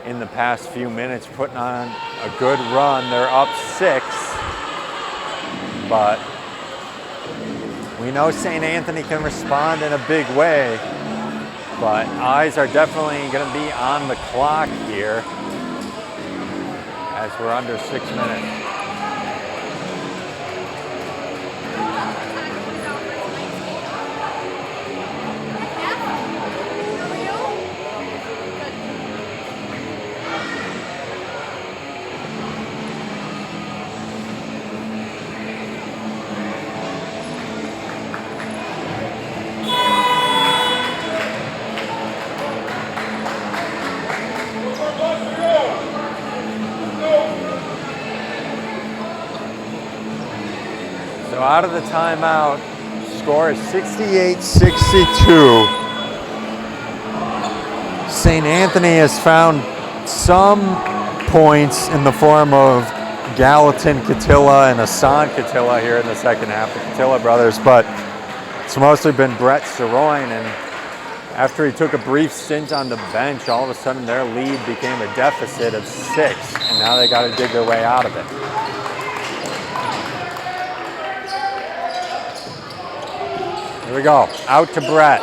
Speaker 1: in the past few minutes, putting on a good run. They're up 6, but we know St. Anthony can respond in a big way. But eyes are definitely going to be on the clock here as we're under 6 minutes. out of the timeout. Score is 68-62. St. Anthony has found some points in the form of Gallatin Catilla and Hassan Catilla here in the second half, the Catilla brothers, but it's mostly been Brett Saroin, and after he took a brief stint on the bench, all of a sudden their lead became a deficit of 6, and now they got to dig their way out of it. Here we go, out to Brett.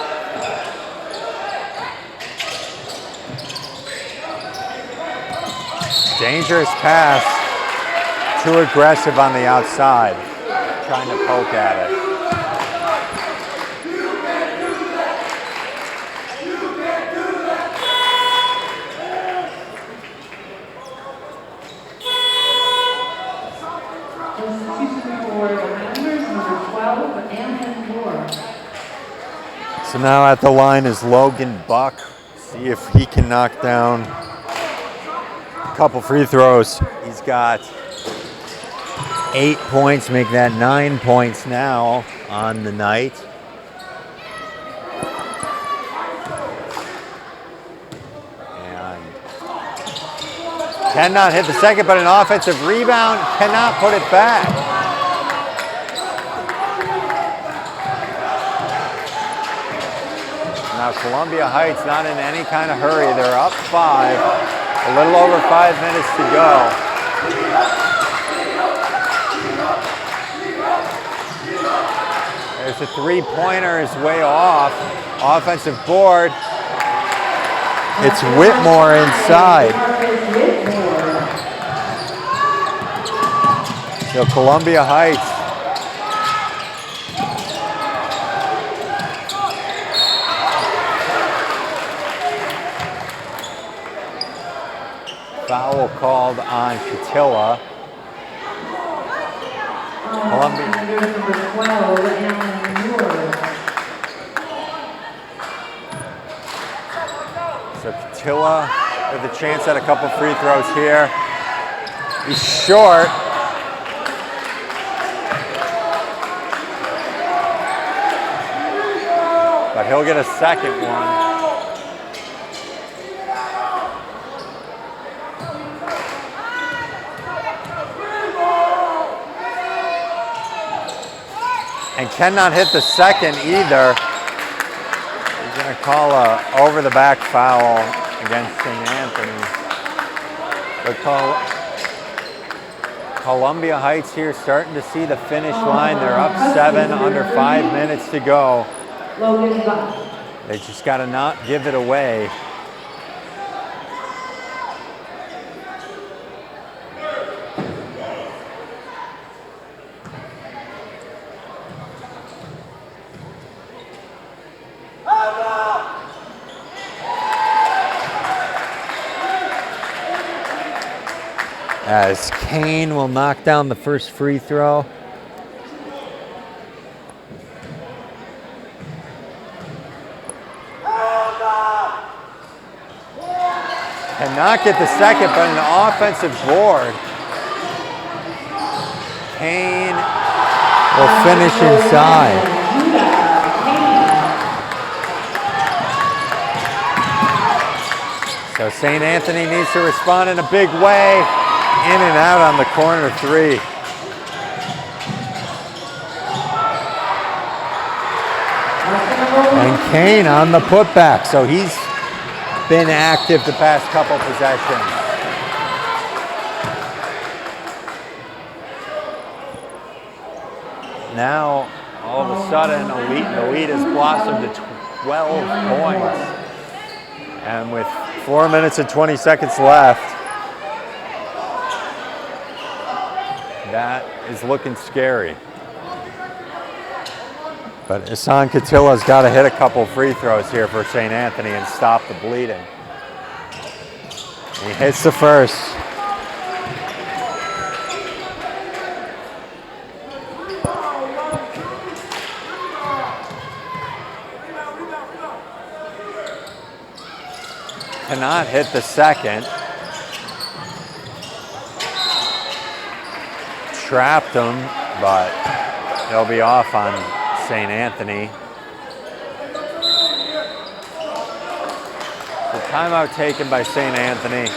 Speaker 1: Dangerous pass, too aggressive on the outside, trying to poke at it.
Speaker 2: Substitution for the Hylanders, number 12, Alan Moore.
Speaker 1: So now at the line is Logan Buck. See if he can knock down a couple free throws. He's got 8 points, make that 9 points now on the night. And cannot hit the second, but an offensive rebound, cannot put it back. Now Columbia Heights not in any kind of hurry. They're up 5, a little over 5 minutes to go. There's a three-pointer, is way off. Offensive board. It's Whitmore inside. So Columbia Heights. Foul called on Catilla. Columbia.
Speaker 2: Number 12, Alan Moore.
Speaker 1: So Catilla with a chance at a couple free throws here. He's short. But he'll get a second one. And cannot hit the second either. He's going to call a over-the-back foul against St. Anthony. But Columbia Heights here starting to see the finish line. They're up 7, under 5 minutes to go. They just got to not give it away. As Kane will knock down the first free throw. Cannot get the second, but an offensive board. Kane will finish inside. So St. Anthony needs to respond in a big way. In and out on the corner 3. And Kane on the putback, so he's been active the past couple possessions. Now, all of a sudden, the lead has blossomed to 12 points. And with 4 minutes and 20 seconds left, that is looking scary. But Hassan Catilla's got to hit a couple free throws here for St. Anthony and stop the bleeding. He hits the first. Cannot hit the second. Trapped him, but they'll be off on St. Anthony. The timeout taken by St. Anthony.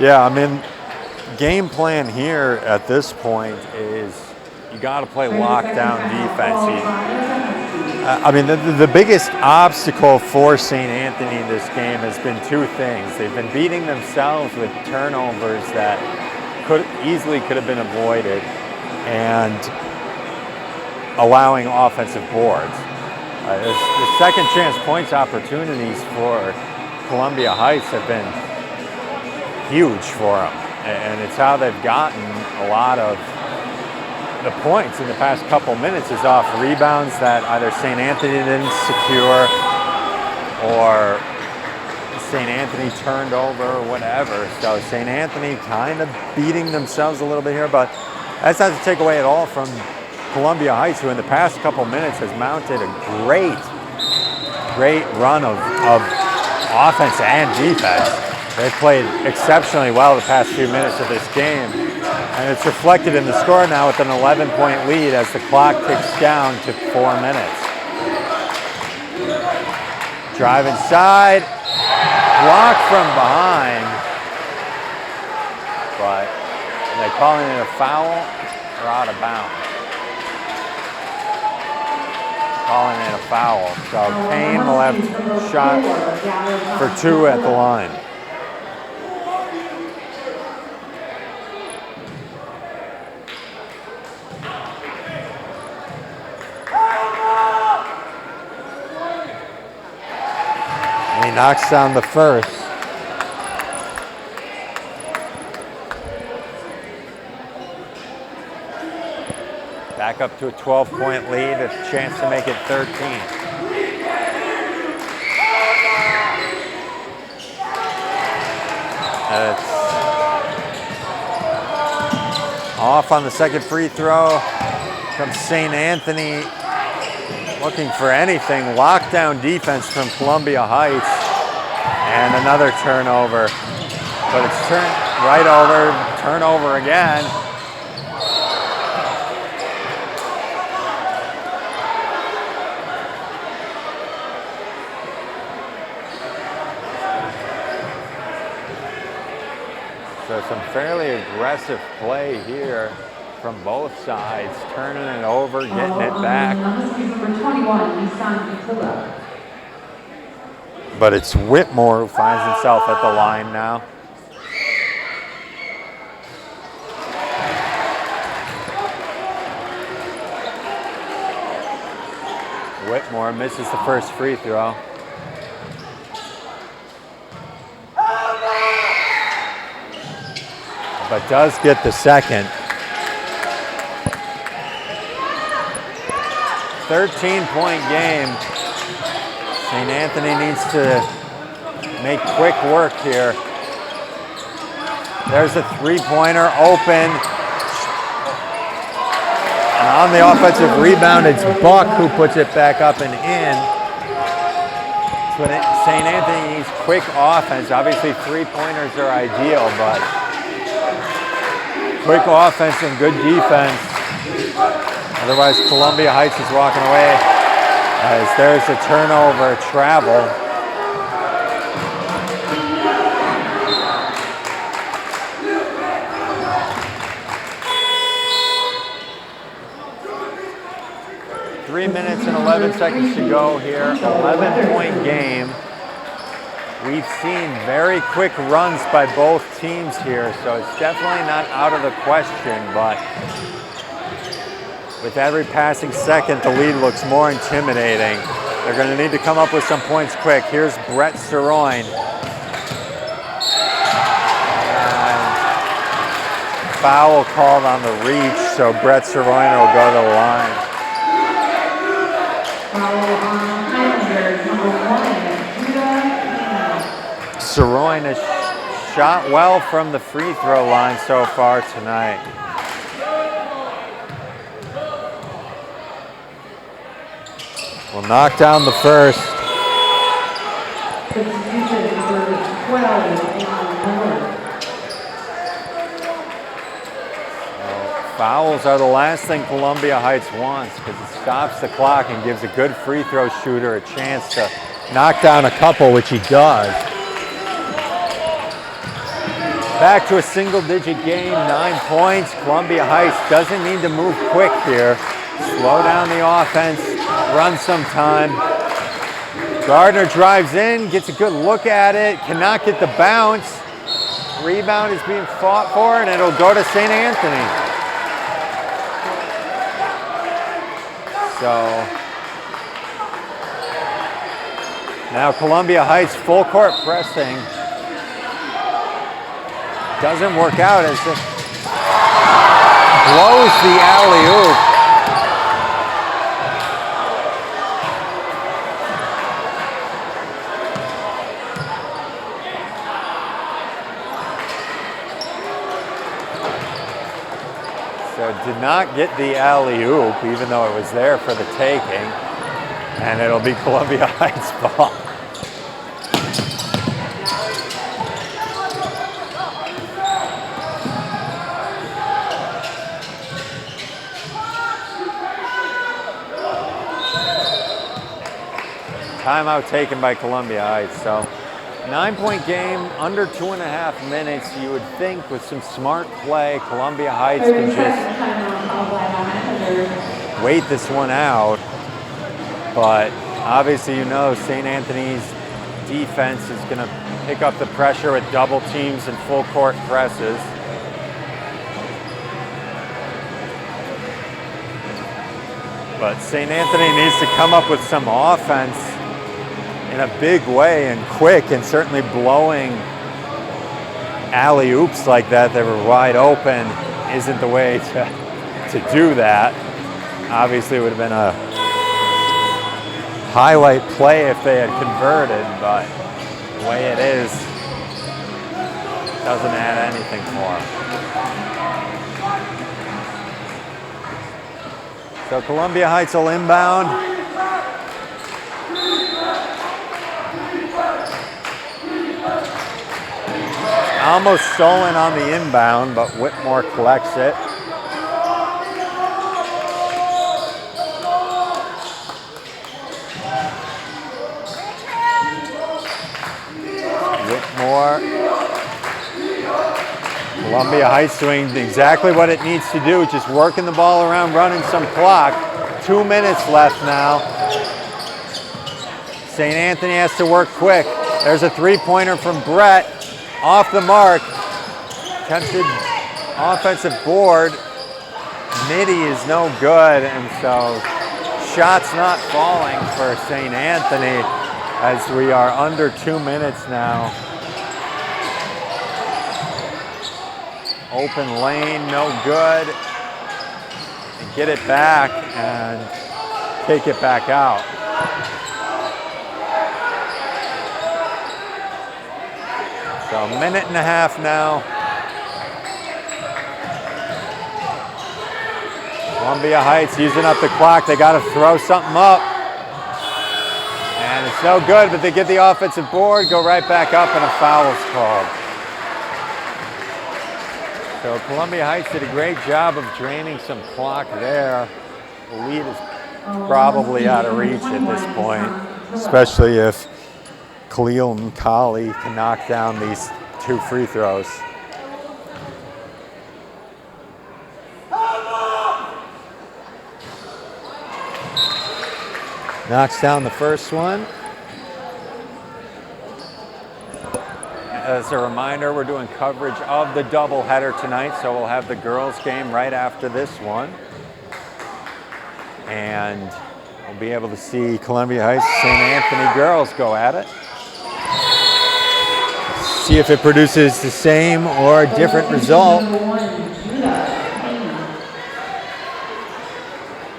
Speaker 1: Yeah, I mean, game plan here at this point is you got to play lockdown defense. I mean, the biggest obstacle for St. Anthony in this game has been two things. They've been beating themselves with turnovers that could have been avoided, and allowing offensive boards. The second chance points opportunities for Columbia Heights have been huge for them, and it's how they've gotten a lot of the points in the past couple minutes is off rebounds that either St. Anthony didn't secure or St. Anthony turned over or whatever. So St. Anthony kind of beating themselves a little bit here, but that's not to take away at all from Columbia Heights, who in the past couple minutes has mounted a great run of offense and defense. They've played exceptionally well the past few minutes of this game, and it's reflected in the score now with an 11-point lead as the clock ticks down to 4 minutes. Drive inside, block from behind, but are they calling it a foul or out of bounds? Calling it a foul. So Payne will have shot for 2 at the line. He knocks down the first. Back up to a 12-point lead, a chance to make it 13. It's off on the second free throw. Comes St. Anthony looking for anything. Lockdown defense from Columbia Heights. And another turnover. But it's turned right over, turnover again. So some fairly aggressive play here from both sides, turning it over, getting it back. But it's Whitmore who finds himself at the line now. Whitmore misses the first free throw. But does get the second. 13-point game. St. Anthony needs to make quick work here. There's a three-pointer open. And on the offensive rebound, it's Buck who puts it back up and in. So St. Anthony needs quick offense. Obviously, three-pointers are ideal, but quick offense and good defense. Otherwise, Columbia Heights is walking away as there's a turnover, travel. Three minutes and 11 seconds to go here. 11-point game. We've seen very quick runs by both teams here, so it's definitely not out of the question, but with every passing second, the lead looks more intimidating. They're going to need to come up with some points quick. Here's Brett Saroin. And foul called on the reach, so Brett Saroin will go to the line. Saroin has shot well from the free throw line so far tonight. Will knock down the first. Fouls are the last thing Columbia Heights wants because it stops the clock and gives a good free throw shooter a chance to knock down a couple, which he does. Back to a single-digit game, 9 points. Columbia Heights doesn't need to move quick here. Slow down the offense, run some time. Gardner drives in, gets a good look at it, cannot get the bounce. Rebound is being fought for, and it'll go to St. Anthony. So now Columbia Heights full court pressing. Doesn't work out as it blows the alley-oop. So did not get the alley-oop, even though it was there for the taking. And it'll be Columbia Heights ball. Timeout taken by Columbia Heights. So 9-point game, under 2.5 minutes. You would think with some smart play, Columbia Heights can just wait this one out. But obviously, you know, St. Anthony's defense is going to pick up the pressure with double teams and full court presses. But St. Anthony needs to come up with some offense in a big way and quick, and certainly blowing alley-oops like that were wide open isn't the way to do that. Obviously, it would have been a highlight play if they had converted, but the way it is, doesn't add anything for them. So Columbia Heights will inbound. Almost stolen on the inbound, but Whitmore collects it. Whitmore. Columbia Heights doing exactly what it needs to do, just working the ball around, running some clock. 2 minutes left now. St. Anthony has to work quick. There's a three-pointer from Brett. Off the mark. Attempted offensive board. Midi is no good, and so shots not falling for St. Anthony as we are under 2 minutes now. Open lane, no good. And get it back and take it back out. So a minute and a half now. Columbia Heights using up the clock. They got to throw something up. And it's no good, but they get the offensive board, go right back up, and a foul is called. So Columbia Heights did a great job of draining some clock there. The lead is probably out of reach at this point, especially if Khalil and Kali can knock down these 2 free throws. Knocks down the first one. As a reminder, we're doing coverage of the doubleheader tonight, so we'll have the girls' game right after this one. And we'll be able to see Columbia Heights, St. Anthony girls go at it. See if it produces the same or a different result.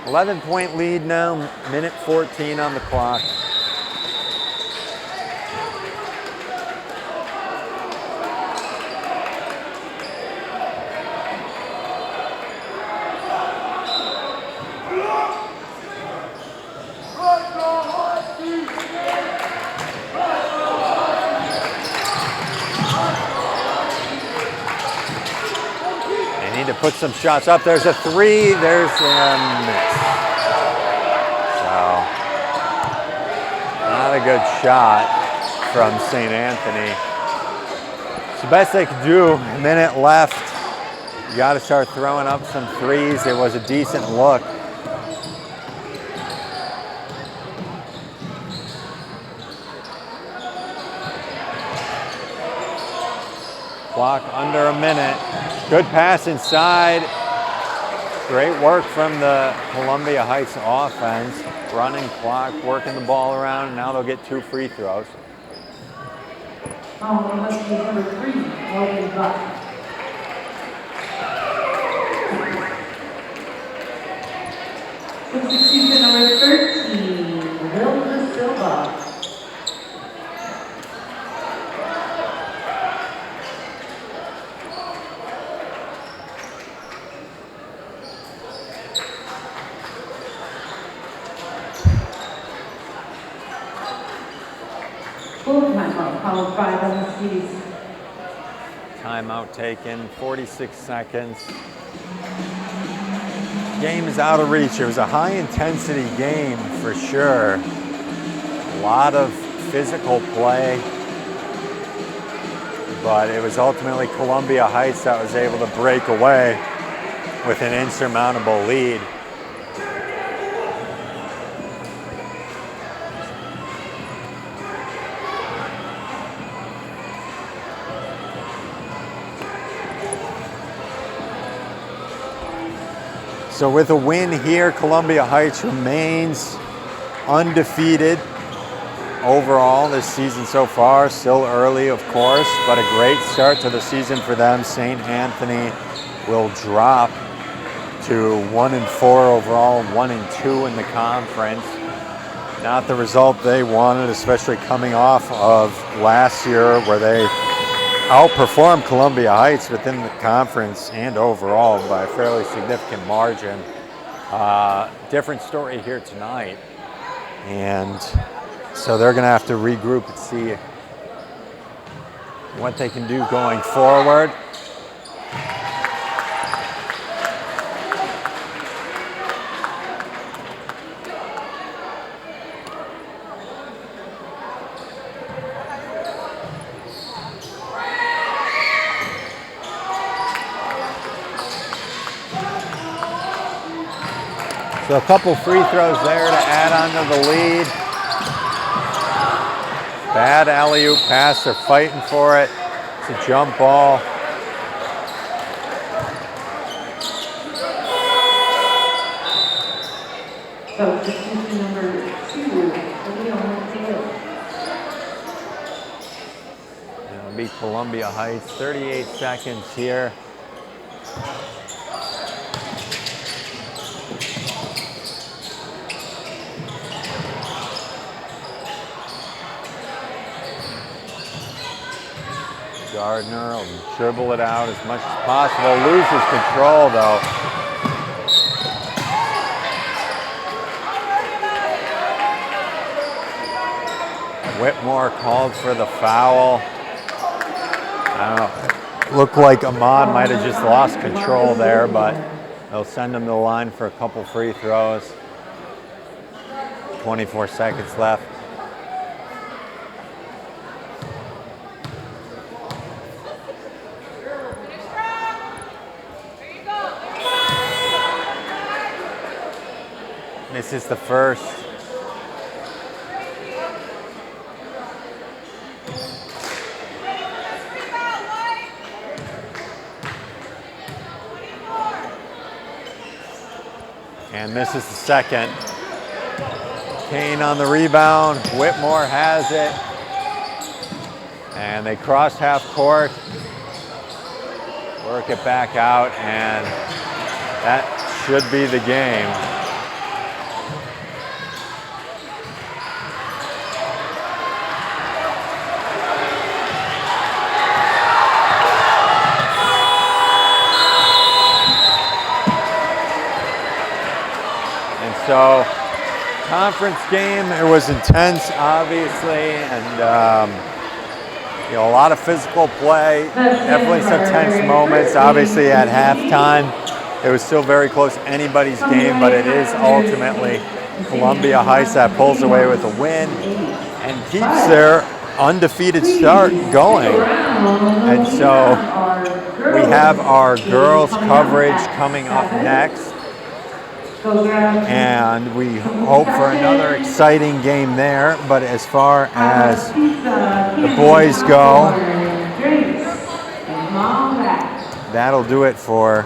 Speaker 1: 11-point lead now, minute 14 on the clock. put some shots up. There's a three. There's a miss. So, not a good shot from St. Anthony. It's the best they could do. A minute left. You got to start throwing up some threes. It was a decent look. Clock under a minute. Good pass inside. Great work from the Columbia Heights offense. Running clock, working the ball around. Now they'll get 2 free throws.
Speaker 2: Huskies number 3, Logan Buck. Substitution number 13, Hilda Silva. Full timeout, followed by the Huskies.
Speaker 1: Timeout taken, 46 seconds. Game is out of reach. It was a high intensity game for sure. A lot of physical play, but it was ultimately Columbia Heights that was able to break away with an insurmountable lead. So with a win here, Columbia Heights remains undefeated overall this season so far. Still early, of course, but a great start to the season for them. St. Anthony will drop to 1-4 overall, 1-2 in the conference. Not the result they wanted, especially coming off of last year where they outperformed Columbia Heights within the conference and overall by a fairly significant margin. Different story here tonight. And so they're going to have to regroup and see what they can do going forward. So a couple free throws there to add on to the lead. Bad alley-oop pass, they're fighting for it. It's a jump ball.
Speaker 2: Substitution number 2, Leon Taylor.
Speaker 1: It'll be Columbia Heights, 38 seconds here. Gardner will dribble it out as much as possible. Loses control though. Whitmore called for the foul. I don't know. Looked like Ahmad might have just lost control there, but they'll send him to the line for a couple free throws. 24 seconds left. This is the first. And this is the second. Kane on the rebound. Whitmore has it. And they cross half court. Work it back out, and that should be the game. So, conference game, it was intense, obviously, and You know, a lot of physical play, definitely some tense moments. Obviously at halftime, it was still very close, anybody's game, but it is ultimately Columbia Heights that pulls away with a win and keeps their undefeated start going. And so we have our girls coverage coming up next. And we hope for another exciting game there. But as far as the boys go, that'll do it for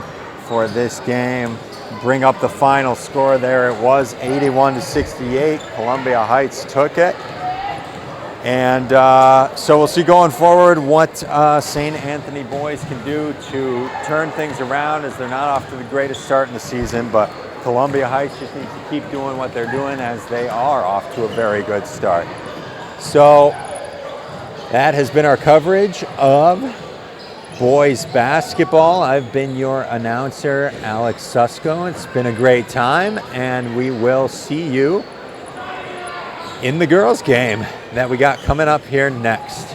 Speaker 1: this game. Bring up the final score there. It was 81-68. Columbia Heights took it. And so we'll see going forward what St. Anthony boys can do to turn things around, as they're not off to the greatest start in the season, but Columbia Heights just needs to keep doing what they're doing, as they are off to a very good start. So that has been our coverage of boys basketball. I've been your announcer, Alex Susko. It's been a great time, and we will see you in the girls' game that we got coming up here next.